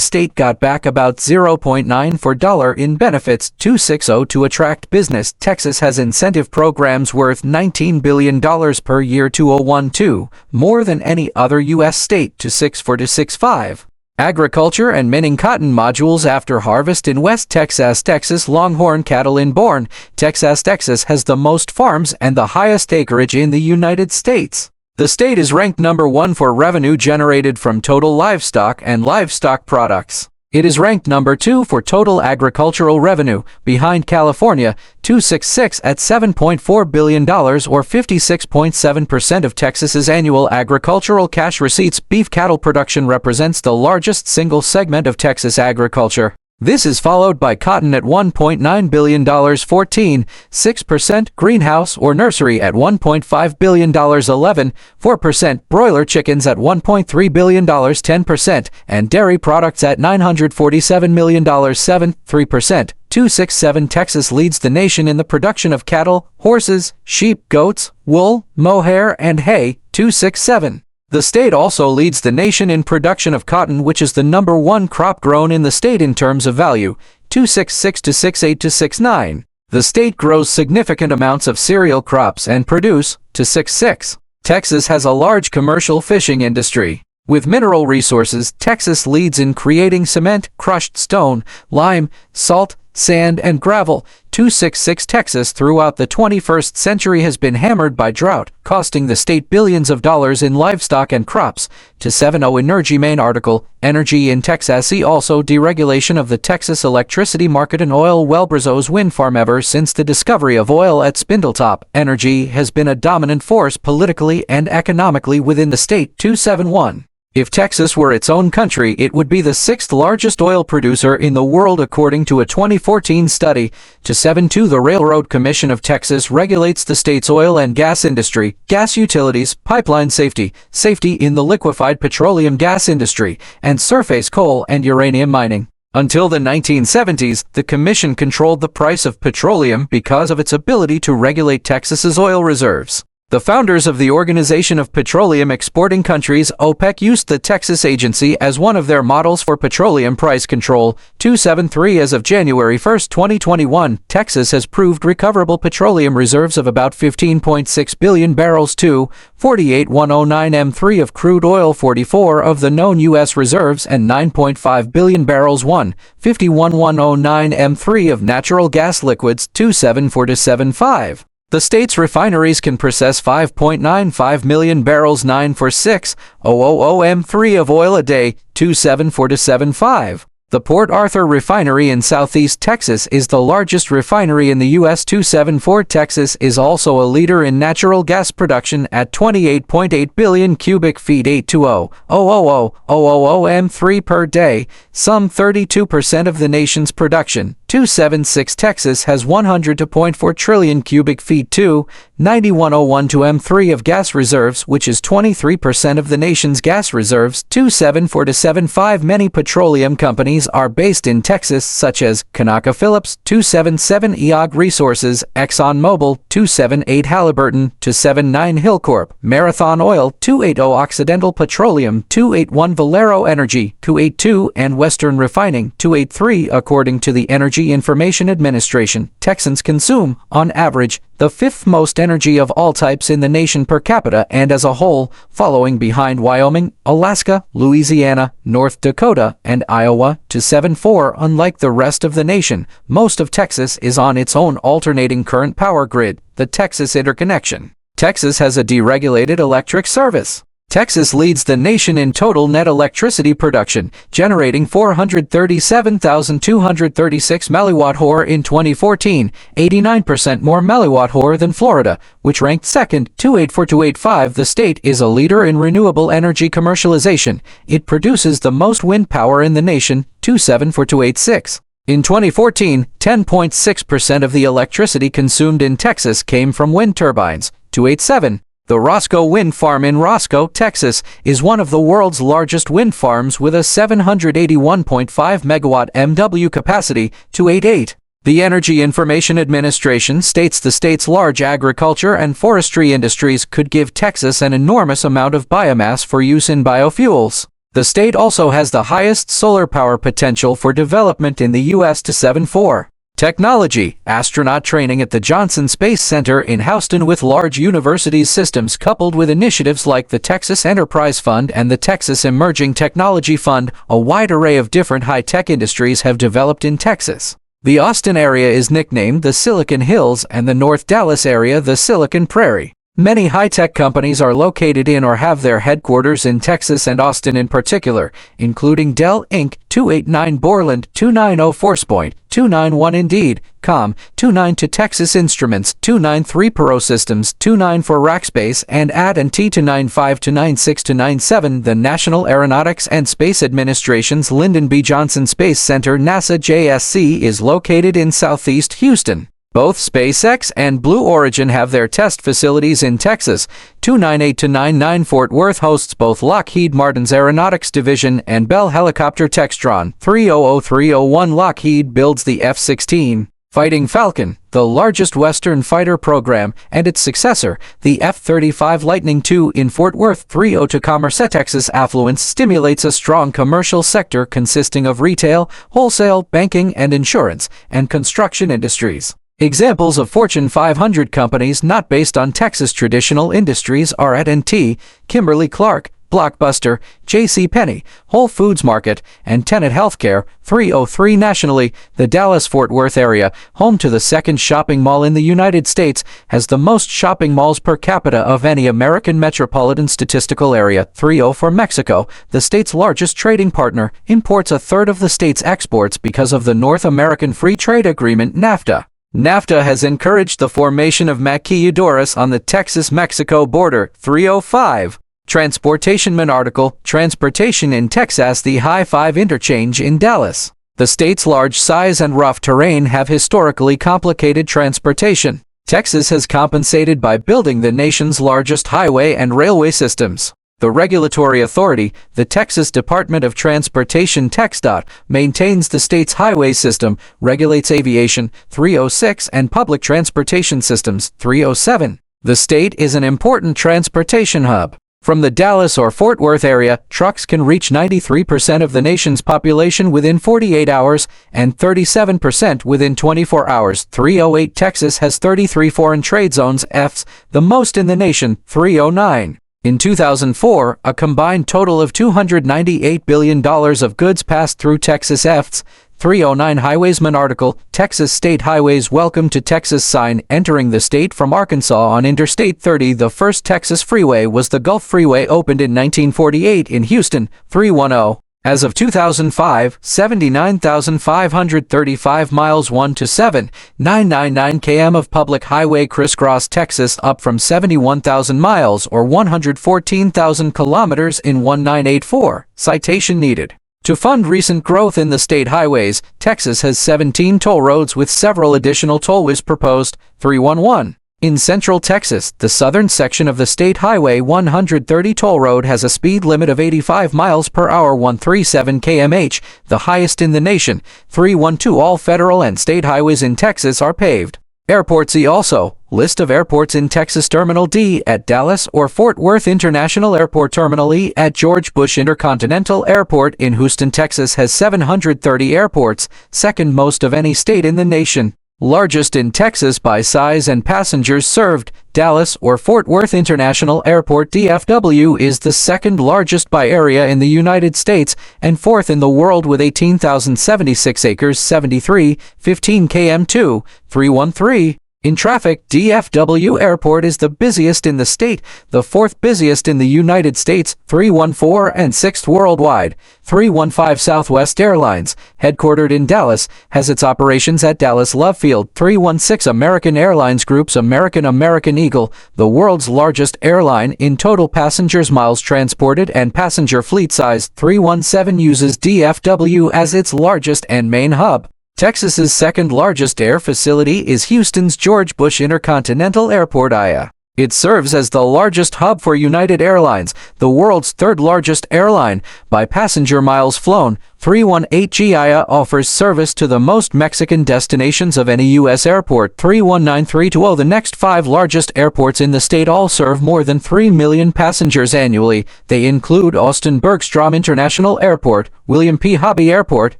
state got back about 0.9 for dollar in benefits. 260. To attract business, Texas has incentive programs worth $19 billion per year. 2012, more than any other U.S. state. 264 to 65. Agriculture and minning cotton modules after harvest in West Texas. Texas longhorn cattle inborn. Texas has the most farms and the highest acreage in the United States. The state is ranked number 1 for revenue generated from total livestock and livestock products. It is ranked number 2 for total agricultural revenue, behind California, 266 at $7.4 billion or 56.7% of Texas's annual agricultural cash receipts. Beef cattle production represents the largest single segment of Texas agriculture. This is followed by cotton at $1.9 billion, 14.6%, greenhouse or nursery at $1.5 billion, 11.4%, broiler chickens at $1.3 billion, 10%, and dairy products at $947 million, 7.3%. 267. Texas leads the nation in the production of cattle, horses, sheep, goats, wool, mohair, and hay. 267. The state also leads the nation in production of cotton, which is the number 1 crop grown in the state in terms of value. 266 to 68 to 69. The state grows significant amounts of cereal crops and produce. 266. Texas has a large commercial fishing industry. With mineral resources, Texas leads in creating cement, crushed stone, lime, salt, sand, and gravel. 266. Texas throughout the 21st century has been hammered by drought, costing the state billions of dollars in livestock and crops. 270. Energy. Main article, Energy in Texas. See also deregulation of the Texas electricity market and oil well. Brazos wind farm. Ever since the discovery of oil at Spindletop, energy has been a dominant force politically and economically within the state. 271. If Texas were its own country, it would be the 6th largest oil producer in the world according to a 2014 study. 272. The Railroad Commission of Texas regulates the state's oil and gas industry, gas utilities, pipeline safety, safety in the liquefied petroleum gas industry, and surface coal and uranium mining. Until the 1970s, the commission controlled the price of petroleum because of its ability to regulate Texas's oil reserves. The founders of the Organization of Petroleum Exporting Countries, OPEC, used the Texas Agency as one of their models for petroleum price control. 273. As of January 1, 2021, Texas has proved recoverable petroleum reserves of about 15.6 billion barrels. 248,109 M3 of crude oil, 44 of the known U.S. reserves, and 9.5 billion barrels. 151,109 M3 of natural gas liquids. 274 to 75. The state's refineries can process 5.95 million barrels, 946,000 M3 of oil a day. 274 to 75. The Port Arthur refinery in southeast Texas is the largest refinery in the U.S. 274. Texas is also a leader in natural gas production at 28.8 billion cubic feet 820,000 M3 per day, some 32% of the nation's production. 276 Texas has 102.4 trillion cubic feet 291,012 M3 of gas reserves, which is 23% of the nation's gas reserves. 274 to 75 Many petroleum companies are based in Texas, such as ConocoPhillips, 277 EOG Resources, ExxonMobil, 278 Halliburton, 279 Hilcorp, Marathon Oil, 280 Occidental Petroleum, 281 Valero Energy, 282 and Western Refining, 283. According to the Energy Information Administration, Texans consume, on average, the fifth most energy of all types in the nation per capita and as a whole, following behind Wyoming, Alaska, Louisiana, North Dakota, and Iowa. 274. Unlike the rest of the nation, most of Texas is on its own alternating current power grid, the Texas Interconnection. Texas has a deregulated electric service. Texas leads the nation in total net electricity production, generating 437,236 milliwatt-hour in 2014, 89% more milliwatt-hour than Florida, which ranked second. 284-285. The state is a leader in renewable energy commercialization. It produces the most wind power in the nation. 274-286. In 2014, 10.6% of the electricity consumed in Texas came from wind turbines. 287. The Roscoe Wind Farm in Roscoe, Texas, is one of the world's largest wind farms with a 781.5 megawatt MW capacity. 288. The Energy Information Administration states the state's large agriculture and forestry industries could give Texas an enormous amount of biomass for use in biofuels. The state also has the highest solar power potential for development in the U.S. 274. Technology, astronaut training at the Johnson Space Center in Houston with large universities systems coupled with initiatives like the Texas Enterprise Fund and the Texas Emerging Technology Fund. A wide array of different high-tech industries have developed in Texas. The Austin area is nicknamed the Silicon Hills and the North Dallas area the Silicon Prairie. Many high-tech companies are located in or have their headquarters in Texas and Austin in particular, including Dell Inc., 289 Borland, 290 Forcepoint, 291 Indeed.com, 292 Texas Instruments, 293 Perot Systems, 294 Rackspace, and AT&T. 295 to 96 to 97. The National Aeronautics and Space Administration's Lyndon B. Johnson Space Center NASA JSC is located in southeast Houston. Both SpaceX and Blue Origin have their test facilities in Texas. 298 to 99 Fort Worth hosts both Lockheed Martin's Aeronautics Division and Bell Helicopter Textron. 300-301 Lockheed builds the F-16 Fighting Falcon, the largest Western fighter program, and its successor, the F-35 Lightning II in Fort Worth. 302 Commerce. Texas affluence stimulates a strong commercial sector consisting of retail, wholesale, banking and insurance, and construction industries. Examples of Fortune 500 companies not based on Texas traditional industries are AT&T, Kimberly-Clark, Blockbuster, JCPenney, Whole Foods Market, and Tenet Healthcare. 303 Nationally, the Dallas-Fort Worth area, home to the second shopping mall in the United States, has the most shopping malls per capita of any American metropolitan statistical area. 304 Mexico, the state's largest trading partner, imports a third of the state's exports because of the North American Free Trade Agreement NAFTA. NAFTA has encouraged the formation of maquiladoras on the Texas-Mexico border. 305. Transportation article, Transportation in Texas. The High-5 Interchange in Dallas. The state's large size and rough terrain have historically complicated transportation. Texas has compensated by building the nation's largest highway and railway systems. The regulatory authority, the Texas Department of Transportation TxDOT, maintains the state's highway system, regulates aviation. 306 and public transportation systems. 307. The state is an important transportation hub. From the Dallas or Fort Worth area, trucks can reach 93% of the nation's population within 48 hours and 37% within 24 hours. 308 Texas has 33 foreign trade zones, FTZs, the most in the nation. 309. In 2004, a combined total of $298 billion of goods passed through Texas FTZs. 309 Highwaysman article, Texas State Highways Welcome to Texas sign entering the state from Arkansas on Interstate 30. The first Texas freeway was the Gulf Freeway, opened in 1948 in Houston. 310. As of 2005, 79,535 miles 1 to 7, 999 km of public highway crisscross Texas, up from 71,000 miles or 114,000 kilometers in 1984. Citation needed. To fund recent growth in the state highways, Texas has 17 toll roads with several additional tollways proposed. 311. In central Texas, the southern section of the State Highway 130 toll road has a speed limit of 85 miles per hour 137 km/h, the highest in the nation. 312. All federal and state highways in Texas are paved. Airports. See also, list of airports in Texas. Terminal D at Dallas or Fort Worth International Airport. Terminal E at George Bush Intercontinental Airport in Houston, Texas has 730 airports, second most of any state in the nation. Largest in Texas by size and passengers served, Dallas or Fort Worth International Airport DFW is the second largest by area in the United States and fourth in the world with 18,076 acres 73.15 km. 313. In traffic, DFW Airport is the busiest in the state, the fourth busiest in the United States. 314 and sixth worldwide. 315. Southwest Airlines, headquartered in Dallas, has its operations at Dallas Love Field. 316. American Airlines Group's American Eagle, the world's largest airline in total passengers, miles transported, and passenger fleet size. 317. Uses DFW as its largest and main hub. Texas's second largest air facility is Houston's George Bush Intercontinental Airport IA. It serves as the largest hub for United Airlines, the world's third largest airline, by passenger miles flown. 318. GIA offers service to the most Mexican destinations of any U.S. airport. 319. 320. The next five largest airports in the state all serve more than 3 million passengers annually. They include Austin Bergstrom International Airport, William P. Hobby Airport,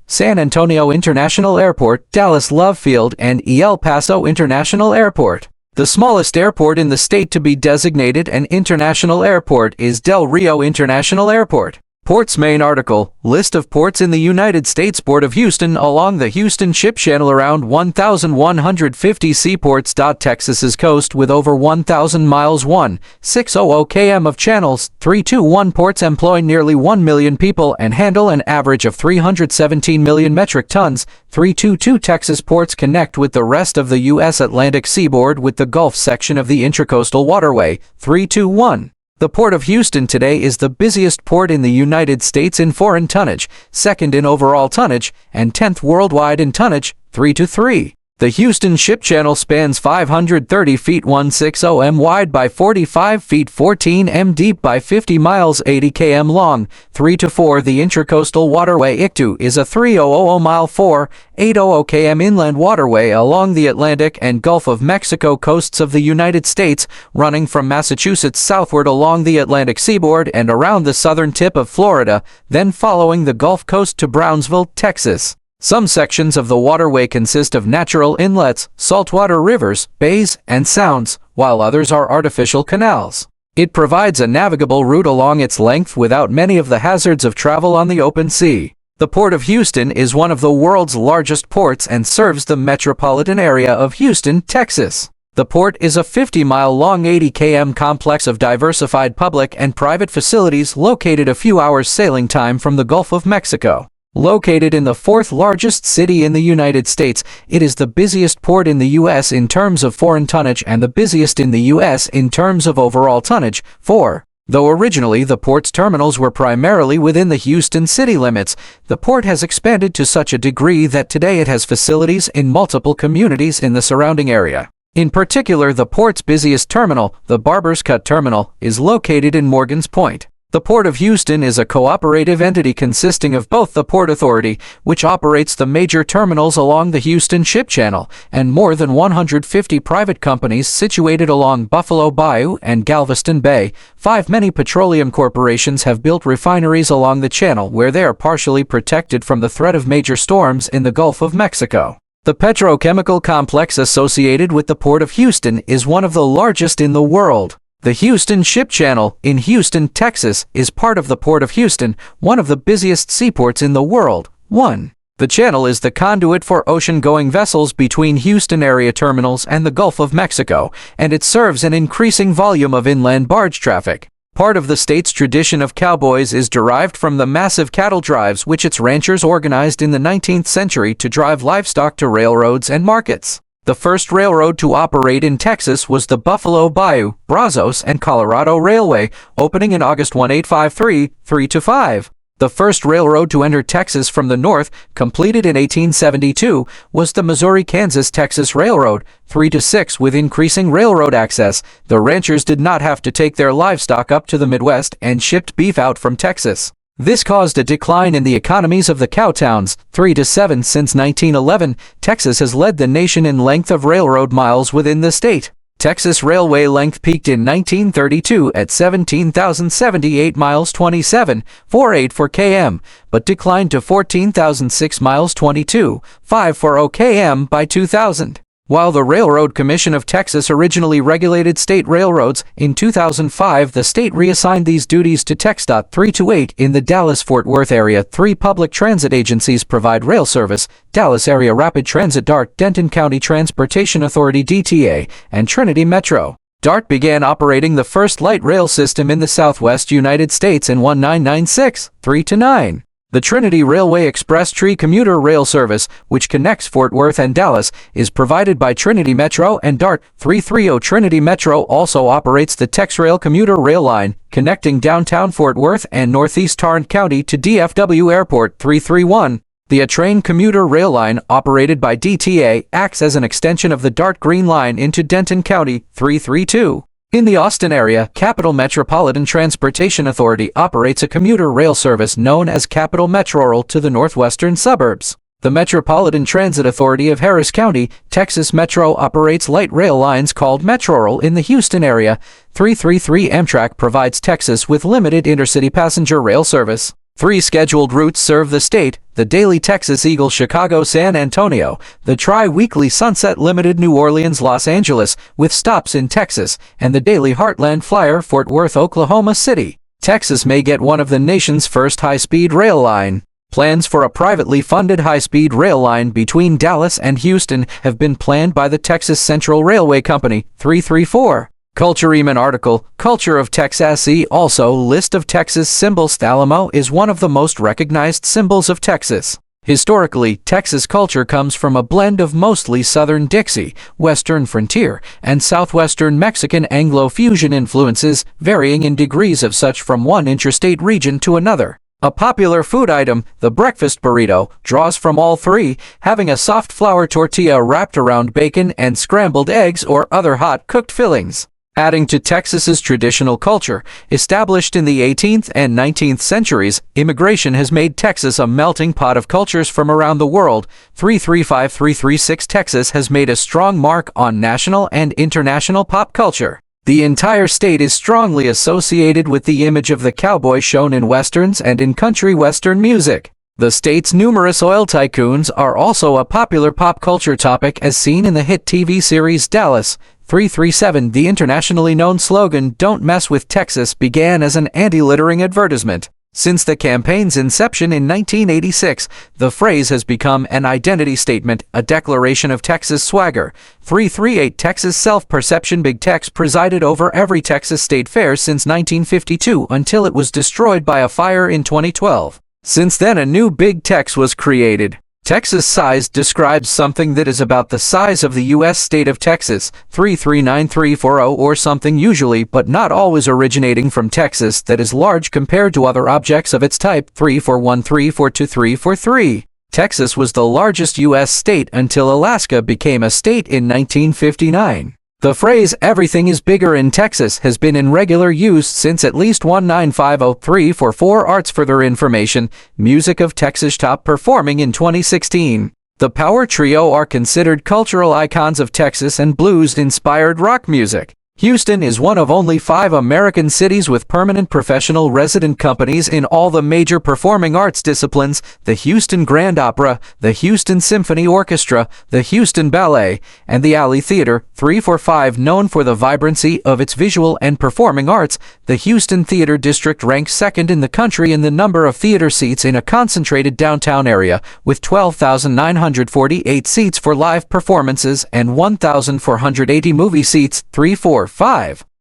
San Antonio International Airport, Dallas Love Field, and El Paso International Airport. The smallest airport in the state to be designated an international airport is Del Rio International Airport. Ports. Main article, list of ports in the United States. Port of Houston along the Houston Ship Channel, around 1,150 seaports. Texas's coast with over 1,000 miles 1,600 km of channels. 321. Ports employ nearly 1 million people and handle an average of 317 million metric tons. 322. Texas ports connect with the rest of the U.S. Atlantic seaboard with the Gulf section of the Intracoastal Waterway. 321. The Port of Houston today is the busiest port in the United States in foreign tonnage, second in overall tonnage, and 10th worldwide in tonnage. 323. The Houston Ship Channel spans 530 feet 160 m wide by 45 feet 14 m deep by 50 miles 80 km long. 324. The Intracoastal Waterway ICTU is a 3,000 mile 4,800 km inland waterway along the Atlantic and Gulf of Mexico coasts of the United States, running from Massachusetts southward along the Atlantic seaboard and around the southern tip of Florida, then following the Gulf Coast to Brownsville, Texas. Some sections of the waterway consist of natural inlets, saltwater rivers, bays, and sounds, while others are artificial canals. It provides a navigable route along its length without many of the hazards of travel on the open sea. The Port of Houston is one of the world's largest ports and serves the metropolitan area of Houston, Texas. The port is a 50-mile-long 80 km complex of diversified public and private facilities located a few hours sailing time from the Gulf of Mexico. Located in the fourth largest city in the United States, it is the busiest port in the U.S. in terms of foreign tonnage and the busiest in the U.S. in terms of overall tonnage. 4. Though originally the port's terminals were primarily within the Houston city limits, the port has expanded to such a degree that today it has facilities in multiple communities in the surrounding area. In particular, the port's busiest terminal, the Barbers Cut Terminal, is located in Morgan's Point. The Port of Houston is a cooperative entity consisting of both the Port Authority, which operates the major terminals along the Houston Ship Channel, and more than 150 private companies situated along Buffalo Bayou and Galveston Bay. 5. Many petroleum corporations have built refineries along the channel where they are partially protected from the threat of major storms in the Gulf of Mexico. The petrochemical complex associated with the Port of Houston is one of the largest in the world. The Houston Ship Channel in Houston, Texas, is part of the Port of Houston, one of the busiest seaports in the world. 1. The channel is the conduit for ocean-going vessels between Houston area terminals and the Gulf of Mexico, and it serves an increasing volume of inland barge traffic. Part of the state's tradition of cowboys is derived from the massive cattle drives which its ranchers organized in the 19th century to drive livestock to railroads and markets. The first railroad to operate in Texas was the Buffalo Bayou, Brazos, and Colorado Railway, opening in August 1853, 3-5. The first railroad to enter Texas from the north, completed in 1872, was the Missouri-Kansas-Texas Railroad, 3-6. With increasing railroad access, the ranchers did not have to take their livestock up to the Midwest and shipped beef out from Texas. This caused a decline in the economies of the cow towns, 3-7. Since 1911, Texas has led the nation in length of railroad miles within the state. Texas railway length peaked in 1932 at 17,078 miles 27.48 for km, but declined to 14,006 miles 22.54 km by 2000. While the Railroad Commission of Texas originally regulated state railroads, in 2005 the state reassigned these duties to TxDOT 328 in the Dallas-Fort Worth area. 3 public transit agencies provide rail service: Dallas Area Rapid Transit DART, Denton County Transportation Authority DTA, and Trinity Metro. DART began operating the first light rail system in the southwest United States in 1996, 3-9. The Trinity Railway Express Tree commuter rail service, which connects Fort Worth and Dallas, is provided by Trinity Metro and DART 330. Trinity Metro also operates the TexRail commuter rail line, connecting downtown Fort Worth and northeast Tarrant County to DFW Airport 331. The A-Train commuter rail line, operated by DTA, acts as an extension of the DART Green Line into Denton County 332. In the Austin area, Capital Metropolitan Transportation Authority operates a commuter rail service known as Capital Metrorail to the northwestern suburbs. The Metropolitan Transit Authority of Harris County, Texas Metro operates light rail lines called Metrorail in the Houston area. 333. Amtrak provides Texas with limited intercity passenger rail service. 3 scheduled routes serve the state: the daily Texas Eagle Chicago-San Antonio, the tri-weekly Sunset Limited New Orleans-Los Angeles, with stops in Texas, and the daily Heartland Flyer Fort Worth-Oklahoma City. Texas may get one of the nation's first high-speed rail line. Plans for a privately funded high-speed rail line between Dallas and Houston have been planned by the Texas Central Railway Company. 334. Culture-Eman article, Culture of Texas. See also List of Texas symbols. The Alamo is one of the most recognized symbols of Texas. Historically, Texas culture comes from a blend of mostly southern Dixie, western frontier, and southwestern Mexican Anglo-fusion influences, varying in degrees of such from one interstate region to another. A popular food item, the breakfast burrito, draws from all 3, having a soft flour tortilla wrapped around bacon and scrambled eggs or other hot cooked fillings. Adding to Texas's traditional culture, established in the 18th and 19th centuries, immigration has made Texas a melting pot of cultures from around the world. 335-336. Texas has made a strong mark on national and international pop culture. The entire state is strongly associated with the image of the cowboy shown in westerns and in country western music. The state's numerous oil tycoons are also a popular pop culture topic, as seen in the hit TV series Dallas. 337. The internationally known slogan, "Don't Mess with Texas," began as an anti-littering advertisement. Since the campaign's inception in 1986, the phrase has become an identity statement, a declaration of Texas swagger. 338. Texas self-perception. Big Tex presided over every Texas state fair since 1952 until it was destroyed by a fire in 2012. Since then, a new Big Tex was created. Texas size describes something that is about the size of the U.S. state of Texas. 339-340. Or something usually but not always originating from Texas that is large compared to other objects of its type. 341-342-343. Texas was the largest U.S. state until Alaska became a state in 1959. The phrase "everything is bigger in Texas" has been in regular use since at least 1950-344. Arts. Further information, Music of Texas top performing in 2016. The Power Trio are considered cultural icons of Texas and blues-inspired rock music. Houston is one of only 5 American cities with permanent professional resident companies in all the major performing arts disciplines: the Houston Grand Opera, the Houston Symphony Orchestra, the Houston Ballet, and the Alley Theater. 345. Known for the vibrancy of its visual and performing arts, the Houston Theater District ranks second in the country in the number of theater seats in a concentrated downtown area, with 12,948 seats for live performances and 1,480 movie seats. 345.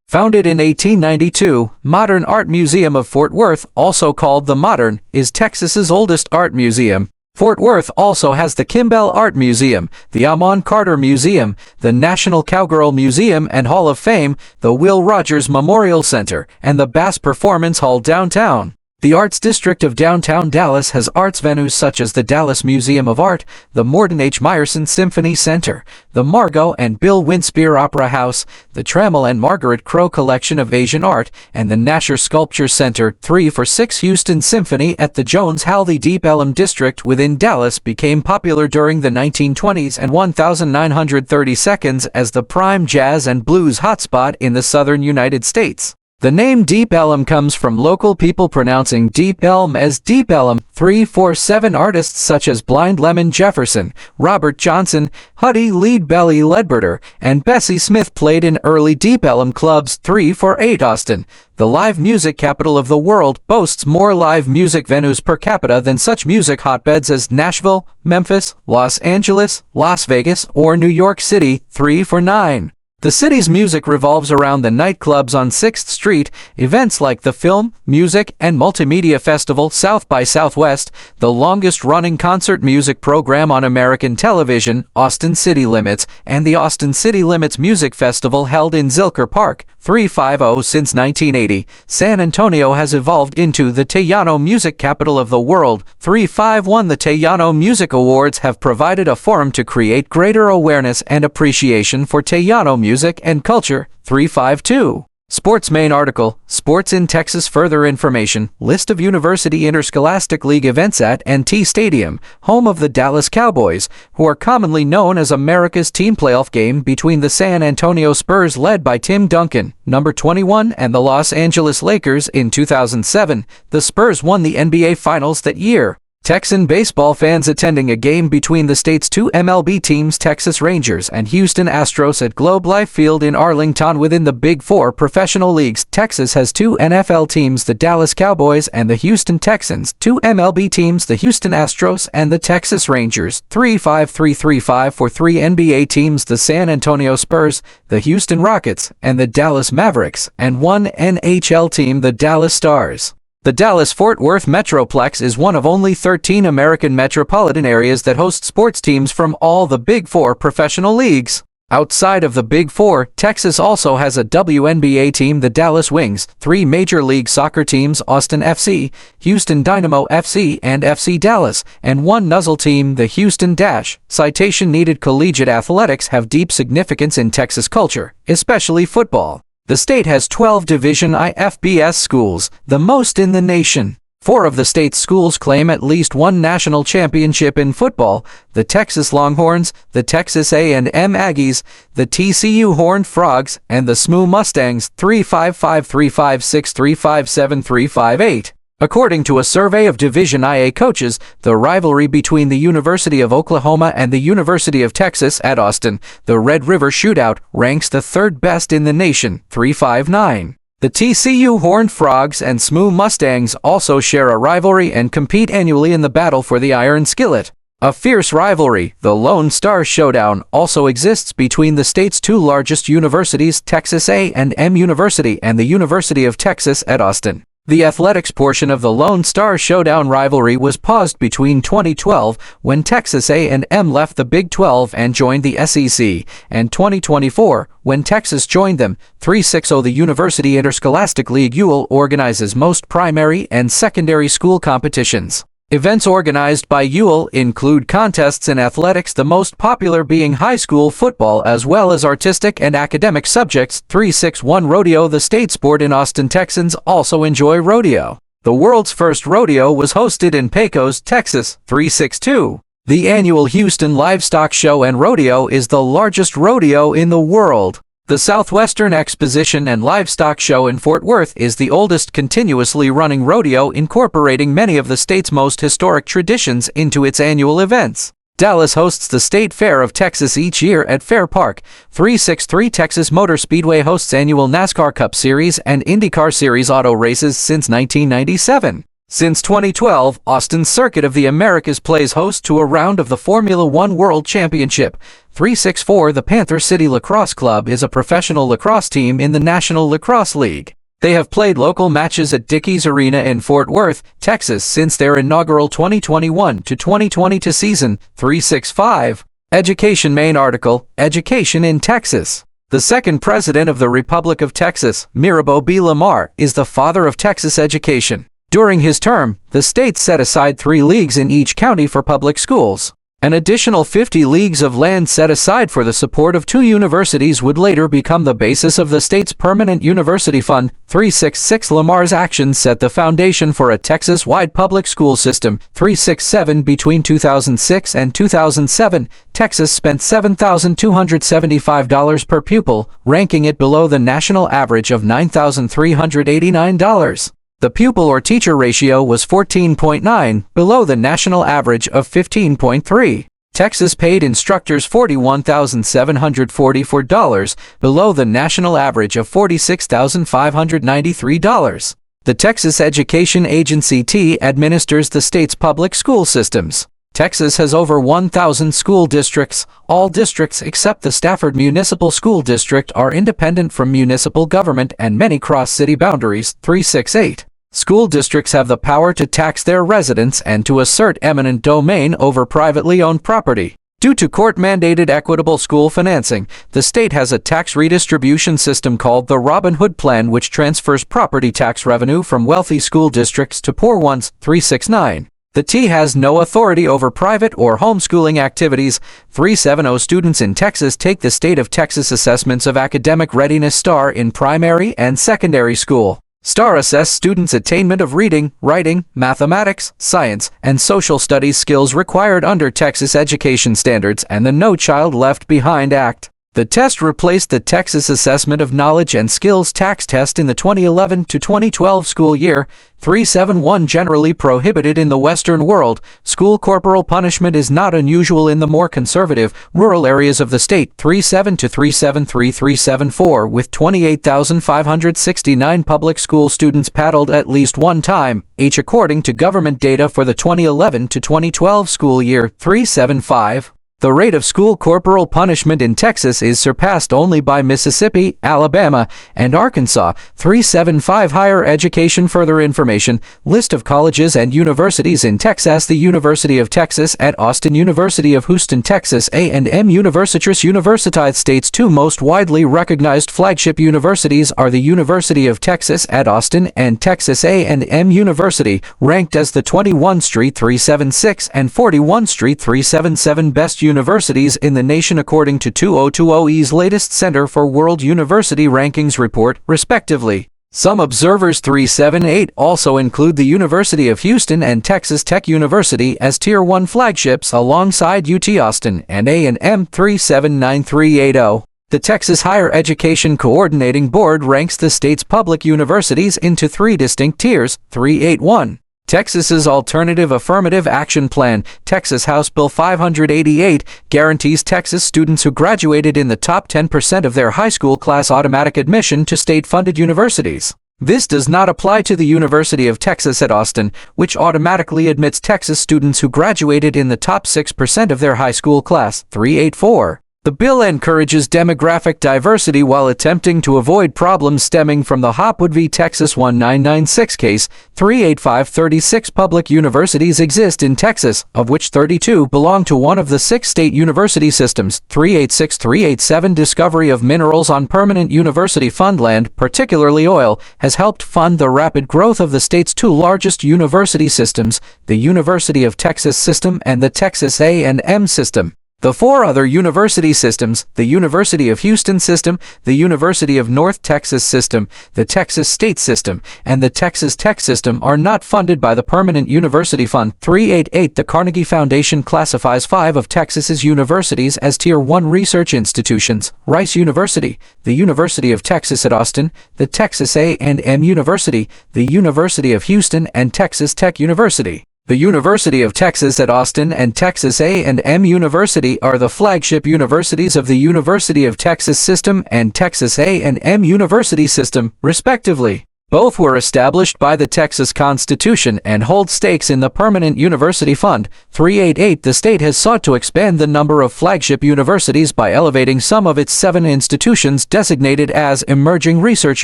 Founded in 1892, Modern Art Museum of Fort Worth, also called the Modern, is Texas's oldest art museum. Fort Worth also has the Kimbell Art Museum, the Amon Carter Museum, the National Cowgirl Museum and Hall of Fame, the Will Rogers Memorial Center, and the Bass Performance Hall downtown. The Arts District of downtown Dallas has arts venues such as the Dallas Museum of Art, the Morton H. Meyerson Symphony Center, the Margot and Bill Winspear Opera House, the Trammell and Margaret Crow Collection of Asian Art, and the Nasher Sculpture Center. 3 for 6 Houston Symphony at the Jones-Haldy Deep Ellum District within Dallas became popular during the 1920s and 1932 as the prime jazz and blues hotspot in the southern United States. The name Deep Ellum comes from local people pronouncing Deep Elm as Deep Ellum. 347 artists such as Blind Lemon Jefferson, Robert Johnson, Huddy Lead Belly Ledbetter, and Bessie Smith played in early Deep Ellum clubs. 348 Austin, the live music capital of the world, boasts more live music venues per capita than such music hotbeds as Nashville, Memphis, Los Angeles, Las Vegas, or New York City. 349. The city's music revolves around the nightclubs on 6th Street, events like the Film, Music, and Multimedia Festival South by Southwest, the longest-running concert music program on American television, Austin City Limits, and the Austin City Limits Music Festival held in Zilker Park. 350 Since 1980, San Antonio has evolved into the Tejano music capital of the world. 351 The Tejano Music Awards have provided a forum to create greater awareness and appreciation for Tejano music and culture. 352. Sports main article, Sports in Texas. Further information, list of University Interscholastic League events at NT Stadium, home of the Dallas Cowboys, who are commonly known as America's team. Playoff game between the San Antonio Spurs led by Tim Duncan, number 21, and the Los Angeles Lakers in 2007. The Spurs won the NBA Finals that year. Texan baseball fans attending a game between the state's 2 MLB teams, Texas Rangers and Houston Astros, at Globe Life Field in Arlington within the Big Four professional leagues. Texas has 2 NFL teams, the Dallas Cowboys and the Houston Texans, 2 MLB teams, the Houston Astros and the Texas Rangers. 35335 for 3 NBA teams, the San Antonio Spurs, the Houston Rockets, and the Dallas Mavericks, and 1 NHL team, the Dallas Stars. The Dallas-Fort Worth Metroplex is one of only 13 American metropolitan areas that host sports teams from all the Big Four professional leagues. Outside of the Big Four, Texas also has a WNBA team, the Dallas Wings, 3 Major League Soccer teams, Austin FC, Houston Dynamo FC, and FC Dallas, and 1 Nuzzle team, the Houston Dash. Citation needed. Collegiate athletics have deep significance in Texas culture, especially football. The state has 12 Division I FBS schools, the most in the nation. 4 of the state's schools claim at least 1 national championship in football: the Texas Longhorns, the Texas A&M Aggies, the TCU Horned Frogs, and the SMU Mustangs. 355-356-357-358. According to a survey of Division IA coaches, the rivalry between the University of Oklahoma and the University of Texas at Austin, the Red River Shootout, ranks the 3rd best in the nation. 359. The TCU Horned Frogs and SMU Mustangs also share a rivalry and compete annually in the battle for the Iron Skillet. A fierce rivalry, the Lone Star Showdown, also exists between the state's 2 largest universities, Texas A&M University and the University of Texas at Austin. The athletics portion of the Lone Star Showdown rivalry was paused between 2012, when Texas A&M left the Big 12 and joined the SEC, and 2024, when Texas joined them. 360 The University Interscholastic League UL organizes most primary and secondary school competitions. Events organized by UL include contests in athletics, the most popular being high school football, as well as artistic and academic subjects. 361 Rodeo. The state sport in Austin. Texans also enjoy rodeo. The world's first rodeo was hosted in Pecos, Texas. 362. The annual Houston Livestock Show and Rodeo is the largest rodeo in the world. The Southwestern Exposition and Livestock Show in Fort Worth is the oldest continuously running rodeo, incorporating many of the state's most historic traditions into its annual events. Dallas hosts the State Fair of Texas each year at Fair Park. 363 Texas Motor Speedway hosts annual NASCAR Cup Series and IndyCar Series auto races since 1997. Since 2012, Austin's Circuit of the Americas plays host to a round of the Formula One World Championship. 364 The Panther City Lacrosse Club is a professional lacrosse team in the National Lacrosse League. They have played local matches at Dickies Arena in Fort Worth, Texas since their inaugural 2021-2022 season. 365. Education Main article, Education in Texas. The second president of the Republic of Texas, Mirabeau B. Lamar, is the father of Texas education. During his term, the state set aside 3 leagues in each county for public schools. An additional 50 leagues of land set aside for the support of 2 universities would later become the basis of the state's permanent university fund. 366 Lamar's actions set the foundation for a Texas-wide public school system. 367 Between 2006 and 2007, Texas spent $7,275 per pupil, ranking it below the national average of $9,389. The pupil or teacher ratio was 14.9, below the national average of 15.3. Texas paid instructors $41,744, below the national average of $46,593. The Texas Education Agency (T) administers the state's public school systems. Texas has over 1,000 school districts. All districts except the Stafford Municipal School District are independent from municipal government and many cross city boundaries. 368. School districts have the power to tax their residents and to assert eminent domain over privately owned property. Due to court-mandated equitable school financing, the state has a tax redistribution system called the Robin Hood Plan, which transfers property tax revenue from wealthy school districts to poor ones. 369. The T has no authority over private or homeschooling activities. 370 Students in Texas take the State of Texas Assessments of Academic Readiness STAR in primary and secondary school. STAR assess students' attainment of reading, writing, mathematics, science, and social studies skills required under Texas education standards and the No Child Left Behind Act. The test replaced the Texas Assessment of Knowledge and Skills tax test in the 2011 to 2012 school year. 371 Generally prohibited in the Western world, school corporal punishment is not unusual in the more conservative, rural areas of the state. 37 to 373 374 With 28,569 public school students paddled at least one time, each according to government data for the 2011 to 2012 school year. 375. The rate of school corporal punishment in Texas is surpassed only by Mississippi, Alabama, and Arkansas. 375 Higher education. Further information, list of colleges and universities in Texas. The University of Texas at Austin, University of Houston, Texas A&M, Universitas Universitae. State's 2 most widely recognized flagship universities are the University of Texas at Austin and Texas A&M University, ranked as the 21 Street 376 and 41 Street 377 best universities in the nation according to 2020's latest Center for World University Rankings report, respectively. Some observers 378 also include the University of Houston and Texas Tech University as Tier 1 flagships alongside UT Austin and A&M. 379380. The Texas Higher Education Coordinating Board ranks the state's public universities into 3 distinct tiers. 381. Texas's Alternative Affirmative Action Plan, Texas House Bill 588, guarantees Texas students who graduated in the top 10% of their high school class automatic admission to state-funded universities. This does not apply to the University of Texas at Austin, which automatically admits Texas students who graduated in the top 6% of their high school class. 384. The bill encourages demographic diversity while attempting to avoid problems stemming from the Hopwood v. Texas 1996 case. 385 36 public universities exist in Texas, of which 32 belong to one of the 6 state university systems. 386 387 Discovery of minerals on permanent university fund land, particularly oil, has helped fund the rapid growth of the state's 2 largest university systems, the University of Texas system and the Texas A&M system. The 4 other university systems, the University of Houston system, the University of North Texas system, the Texas State system, and the Texas Tech system, are not funded by the Permanent University Fund. 388 The Carnegie Foundation classifies 5 of Texas's universities as Tier 1 research institutions: Rice University, the University of Texas at Austin, the Texas A&M University, the University of Houston, and Texas Tech University. The University of Texas at Austin and Texas A&M University are the flagship universities of the University of Texas System and Texas A&M University System, respectively. Both were established by the Texas Constitution and hold stakes in the Permanent University Fund. 388 The state has sought to expand the number of flagship universities by elevating some of its 7 institutions designated as emerging research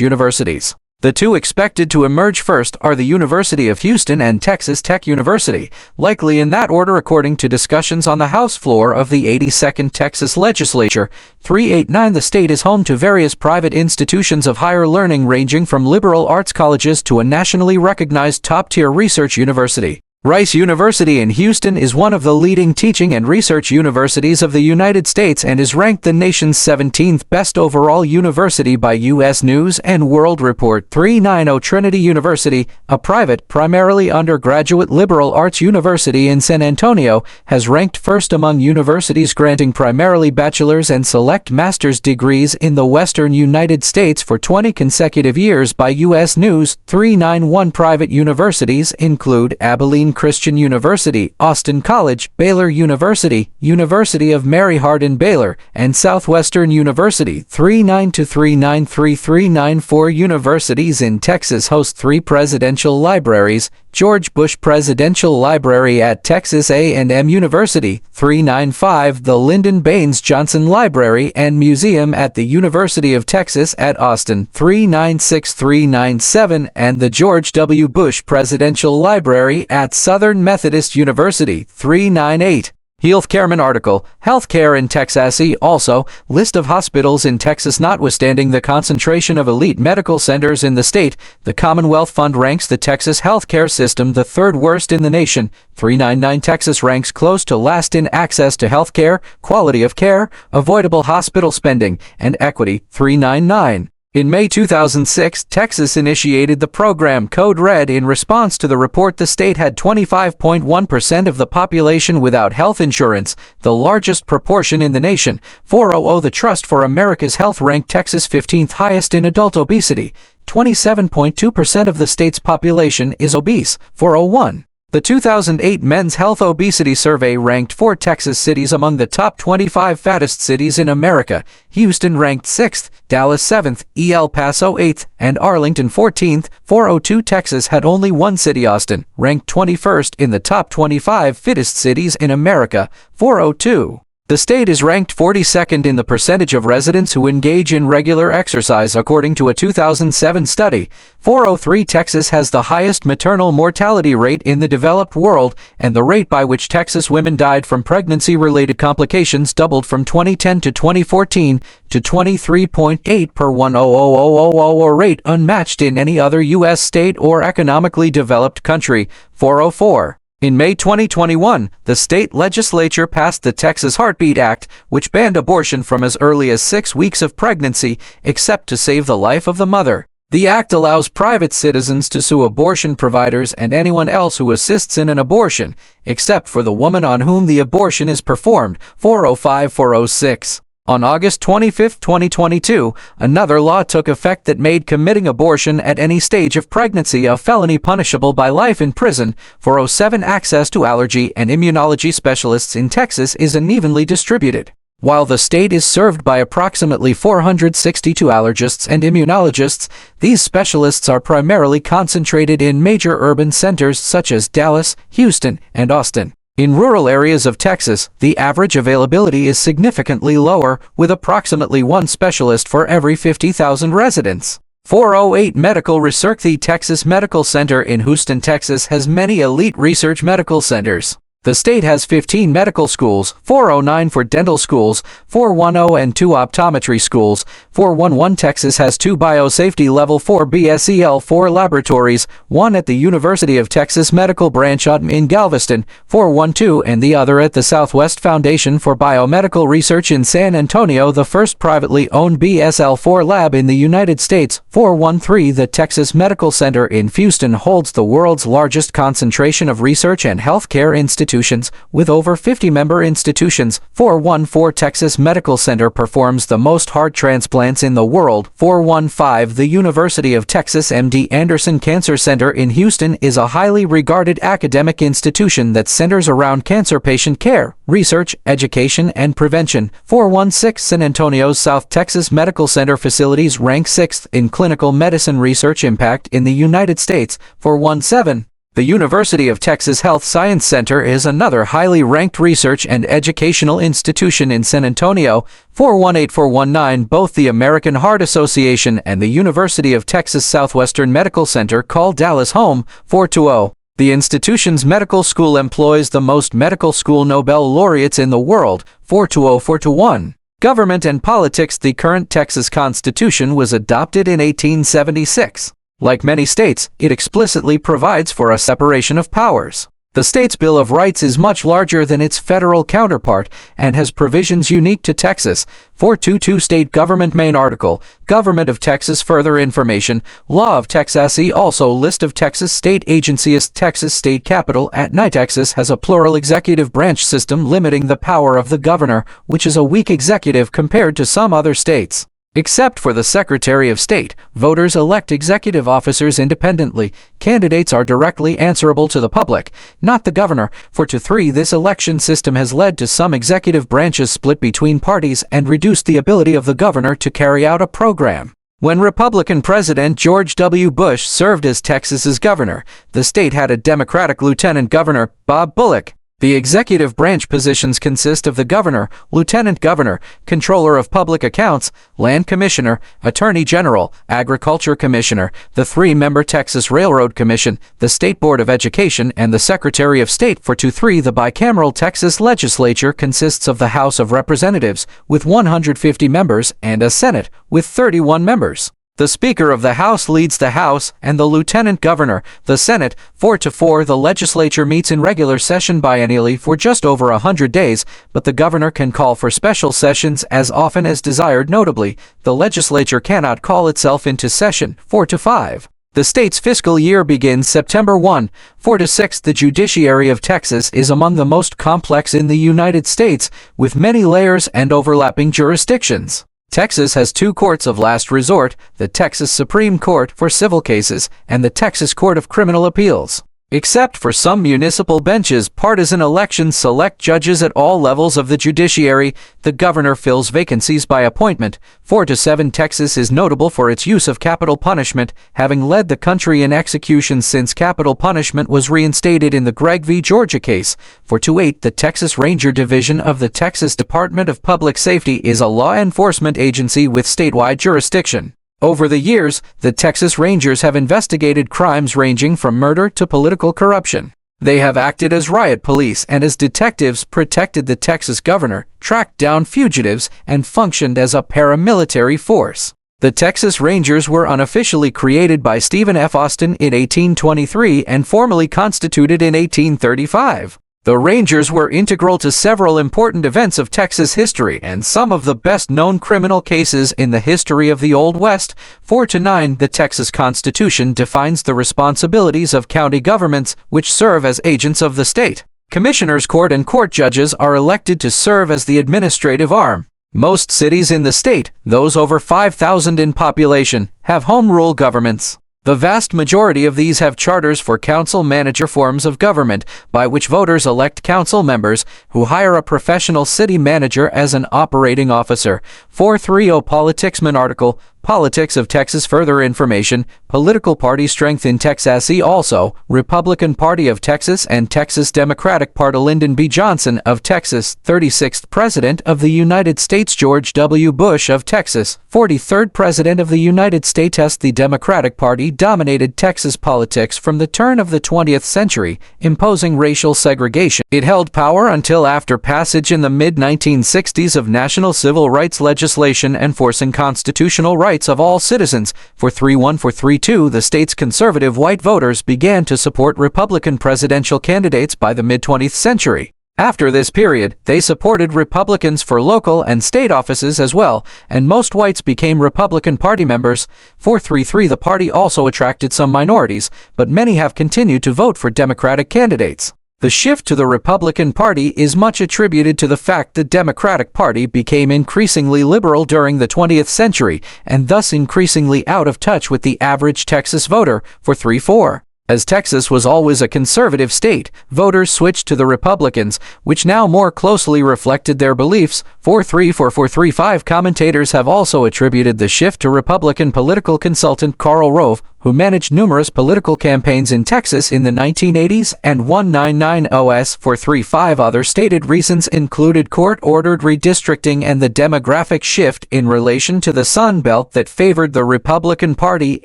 universities. The two expected to emerge first are the University of Houston and Texas Tech University, likely in that order according to discussions on the House floor of the 82nd Texas Legislature. 389 The state is home to various private institutions of higher learning ranging from liberal arts colleges to a nationally recognized top-tier research university. Rice University in Houston is one of the leading teaching and research universities of the United States and is ranked the nation's 17th best overall university by U.S. News & World Report. 390 Trinity University, a private, primarily undergraduate liberal arts university in San Antonio, has ranked first among universities granting primarily bachelor's and select master's degrees in the western United States for 20 consecutive years by U.S. News. 391 Private universities include Abilene Christian University, Austin College, Baylor University, University of Mary Hardin Baylor, and Southwestern University. 392 393 394 Universities in Texas host 3 presidential libraries: George Bush Presidential Library at Texas A&M University, 395 the Lyndon Baines Johnson Library and Museum at the University of Texas at Austin, 396 397 and the George W. Bush Presidential Library at Southern Methodist University, 398. Healthcareman article, Healthcare in Texas. Also, list of hospitals in Texas. Notwithstanding the concentration of elite medical centers in the state, the Commonwealth Fund ranks the Texas healthcare system the 3rd worst in the nation. 399 Texas ranks close to last in access to healthcare, quality of care, avoidable hospital spending, and equity. 399. In May 2006, Texas initiated the program Code Red in response to the report the state had 25.1% of the population without health insurance, the largest proportion in the nation. 400 The Trust for America's Health ranked Texas 15th highest in adult obesity. 27.2% of the state's population is obese. 401. The 2008 Men's Health Obesity Survey ranked 4 Texas cities among the top 25 fattest cities in America. Houston ranked 6th, Dallas 7th, El Paso 8th, and Arlington 14th. 402 Texas had only one city, Austin, ranked 21st in the top 25 fittest cities in America. 402. The state is ranked 42nd in the percentage of residents who engage in regular exercise according to a 2007 study. 403 Texas has the highest maternal mortality rate in the developed world, and the rate by which Texas women died from pregnancy-related complications doubled from 2010 to 2014 to 23.8 per 100,000, a rate unmatched in any other U.S. state or economically developed country. 404. In May 2021, the state legislature passed the Texas Heartbeat Act, which banned abortion from as early as 6 weeks of pregnancy, except to save the life of the mother. The act allows private citizens to sue abortion providers and anyone else who assists in an abortion, except for the woman on whom the abortion is performed. 405-406. On August 25, 2022, another law took effect that made committing abortion at any stage of pregnancy a felony punishable by life in prison. 407 Access to allergy and immunology specialists in Texas is unevenly distributed. While the state is served by approximately 462 allergists and immunologists, these specialists are primarily concentrated in major urban centers such as Dallas, Houston, and Austin. In rural areas of Texas, the average availability is significantly lower, with approximately 1 specialist for every 50,000 residents. 408 Medical Research. The Texas Medical Center in Houston, Texas has many elite research medical centers. The state has 15 medical schools, 409 for dental schools, 410 and 2 optometry schools. 411 Texas has 2 biosafety level 4 BSEL-4 laboratories, one at the University of Texas Medical Branch in Galveston, 412 and the other at the Southwest Foundation for Biomedical Research in San Antonio, the first privately owned BSL-4 lab in the United States. 413 The Texas Medical Center in Houston holds the world's largest concentration of research and healthcare institutions institutions, with over 50 member institutions. 414 Texas Medical Center performs the most heart transplants in the world. 415 The University of Texas MD Anderson Cancer Center in Houston is a highly regarded academic institution that centers around cancer patient care, research, education, and prevention. 416 San Antonio's South Texas Medical Center facilities rank 6th in clinical medicine research impact in the United States. 417 The University of Texas Health Science Center is another highly ranked research and educational institution in San Antonio. 418-419 Both the American Heart Association and the University of Texas Southwestern Medical Center call Dallas home. 420 The institution's medical school employs the most medical school Nobel laureates in the world. 420-421 Government and politics. The current Texas Constitution was adopted in 1876. Like many states, it explicitly provides for a separation of powers. The state's Bill of Rights is much larger than its federal counterpart and has provisions unique to Texas. 422 State Government Main Article, Government of Texas. Further information, Law of Texas. See also List of Texas state agencies. Texas State Capitol at Night. Texas has a plural executive branch system limiting the power of the governor, which is a weak executive compared to some other states. Except for the Secretary of State, voters elect executive officers independently. Candidates are directly answerable to the public, not the governor. 423 This election system has led to some executive branches split between parties and reduced the ability of the governor to carry out a program. When Republican President George W. Bush served as Texas's governor, the state had a Democratic Lieutenant Governor, Bob Bullock. The executive branch positions consist of the governor, lieutenant governor, controller of public accounts, land commissioner, attorney general, agriculture commissioner, the three-member Texas Railroad Commission, the State Board of Education, and the Secretary of State. 423 The bicameral Texas legislature consists of the House of Representatives, with 150 members, and a Senate, with 31 members. The Speaker of the House leads the House, and the Lieutenant Governor, the Senate. 424 The legislature meets in regular session biennially for just over 100 days, but the governor can call for special sessions as often as desired. Notably, the legislature cannot call itself into session. 425 The state's fiscal year begins September 1. 426 The judiciary of Texas is among the most complex in the United States, with many layers and overlapping jurisdictions. Texas has two courts of last resort, the Texas Supreme Court for civil cases and the Texas Court of Criminal Appeals. Except for some municipal benches, partisan elections select judges at all levels of the judiciary. The governor fills vacancies by appointment. 427 Texas is notable for its use of capital punishment, having led the country in executions since capital punishment was reinstated in the Gregg v. Georgia case. 428 The Texas Ranger Division of the Texas Department of Public Safety is a law enforcement agency with statewide jurisdiction. Over the years, the Texas Rangers have investigated crimes ranging from murder to political corruption. They have acted as riot police and as detectives, protected the Texas governor, tracked down fugitives, and functioned as a paramilitary force. The Texas Rangers were unofficially created by Stephen F. Austin in 1823 and formally constituted in 1835. The Rangers were integral to several important events of Texas history and some of the best-known criminal cases in the history of the Old West. 429 The Texas Constitution defines the responsibilities of county governments, which serve as agents of the state. Commissioners' Court and court judges are elected to serve as the administrative arm. Most cities in the state, those over 5,000 in population, have home rule governments. The vast majority of these have charters for council-manager forms of government, by which voters elect council members, who hire a professional city manager as an operating officer. 430 Politics Main Article, Politics of Texas. Further information, Political party strength in Texas. See also, Republican Party of Texas and Texas Democratic Party. Lyndon B. Johnson of Texas, 36th President of the United States. George W. Bush of Texas, 43rd President of the United States. The Democratic Party dominated Texas politics from the turn of the 20th century, imposing racial segregation. It held power until after passage in the mid-1960s of national civil rights legislation enforcing constitutional rights of all citizens. 431-432 The state's conservative white voters began to support Republican presidential candidates by the mid-20th century. After this period, they supported Republicans for local and state offices as well, and most whites became Republican Party members. 433 The party also attracted some minorities, but many have continued to vote for Democratic candidates. The shift to the Republican Party is much attributed to the fact the Democratic Party became increasingly liberal during the 20th century and thus increasingly out of touch with the average Texas voter for 3-4. As Texas was always a conservative state, voters switched to the Republicans, which now more closely reflected their beliefs. 4-3-4-4-3-5 commentators have also attributed the shift to Republican political consultant Karl Rove, who managed numerous political campaigns in Texas in the 1980s and 1990s. 4-3-5 other stated reasons included court-ordered redistricting and the demographic shift in relation to the Sun Belt that favored the Republican Party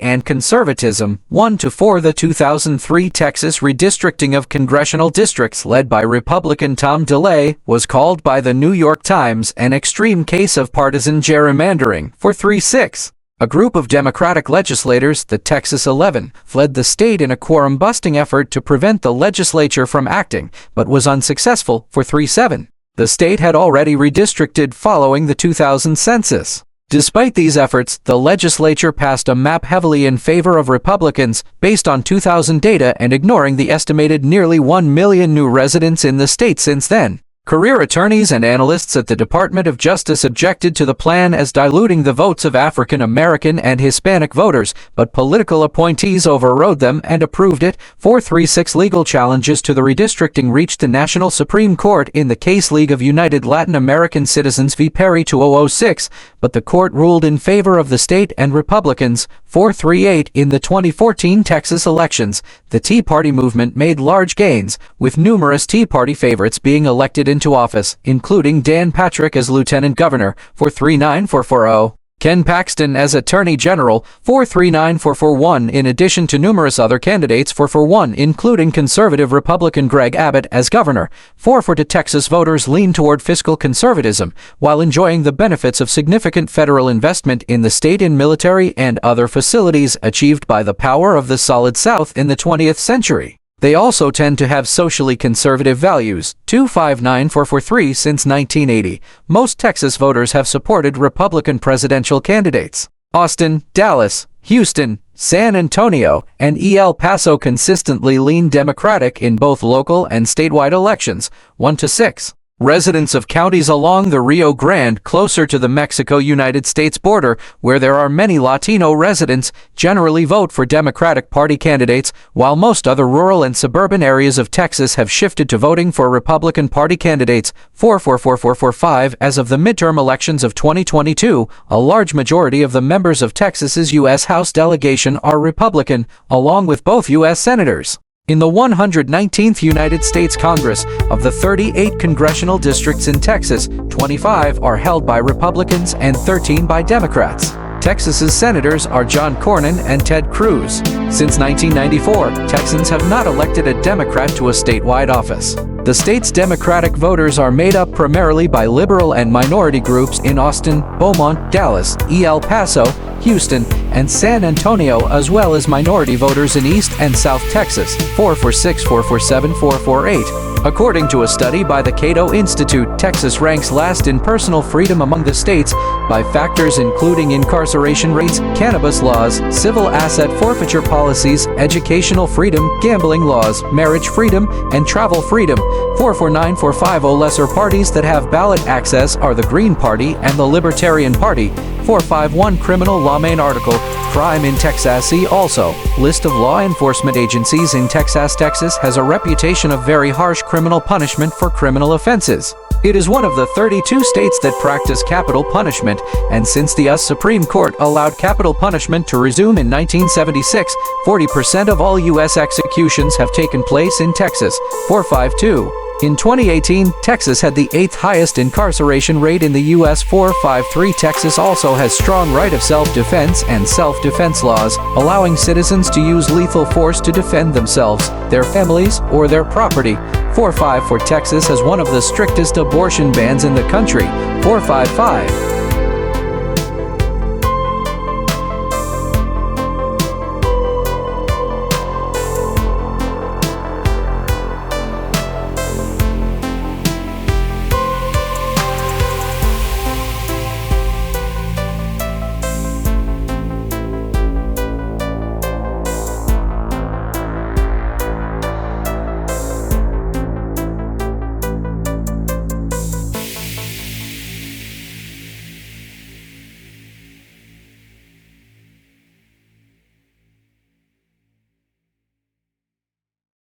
and conservatism. 1-4 The 2003 Texas redistricting of congressional districts led by Republican Tom DeLay was called by the New York Times an extreme case of partisan gerrymandering. 4-3-6 A group of Democratic legislators, the Texas 11, fled the state in a quorum-busting effort to prevent the legislature from acting, but was unsuccessful. 4-3-7 The state had already redistricted following the 2000 census. Despite these efforts, the legislature passed a map heavily in favor of Republicans, based on 2000 data and ignoring the estimated nearly 1 million new residents in the state since then. Career attorneys and analysts at the Department of Justice objected to the plan as diluting the votes of African American and Hispanic voters, but political appointees overrode them and approved it. 4-3-6 Legal challenges to the redistricting reached the National Supreme Court in the case League of United Latin American Citizens v. Perry 2006, but the court ruled in favor of the state and Republicans. 4-3-8 In the 2014 Texas elections, the Tea Party movement made large gains, with numerous Tea Party favorites being elected into office, including Dan Patrick as lieutenant governor. 4-3-9-4-4-0 Ken Paxton as Attorney General. 4-3-9-4-4-1 In addition to numerous other candidates. 4-4-1 including conservative Republican Greg Abbott as governor. 4-4 Texas voters lean toward fiscal conservatism, while enjoying the benefits of significant federal investment in the state in military and other facilities achieved by the power of the Solid South in the 20th century. They also tend to have socially conservative values. 2-5-9-4-4-3 Since 1980, most Texas voters have supported Republican presidential candidates. Austin, Dallas, Houston, San Antonio, and El Paso consistently lean Democratic in both local and statewide elections. 1-6 Residents of counties along the Rio Grande closer to the Mexico-United States border, where there are many Latino residents, generally vote for Democratic Party candidates, while most other rural and suburban areas of Texas have shifted to voting for Republican Party candidates. 4-4-4-4-4-5 As of the midterm elections of 2022, a large majority of the members of Texas's U.S. House delegation are Republican, along with both U.S. senators. In the 119th United States Congress, of the 38 congressional districts in Texas, 25 are held by Republicans and 13 by Democrats. Texas's senators are John Cornyn and Ted Cruz. Since 1994, Texans have not elected a Democrat to a statewide office. The state's Democratic voters are made up primarily by liberal and minority groups in Austin, Beaumont, Dallas, El Paso, Houston, and San Antonio, as well as minority voters in East and South Texas. 4-4-6, 4-4-7, 4-4-8 According to a study by the Cato Institute, Texas ranks last in personal freedom among the states by factors including incarceration rates, cannabis laws, civil asset forfeiture policies, educational freedom, gambling laws, marriage freedom, and travel freedom. 4-4-9-4-5 Lesser parties that have ballot access are the Green Party and the Libertarian Party. 4-5-1 Criminal Law Main article, Crime in Texas. See also, List of law enforcement agencies in Texas. Texas has a reputation of very harsh criminal punishment for criminal offenses. It is one of the 32 states that practice capital punishment, and since the U.S. Supreme Court allowed capital punishment to resume in 1976, 40% of all U.S. executions have taken place in Texas. 452. In 2018, Texas had the 8th highest incarceration rate in the U.S. 453 Texas also has strong right of self-defense and self-defense laws, allowing citizens to use lethal force to defend themselves, their families, or their property. 454 Texas has one of the strictest abortion bans in the country. 455.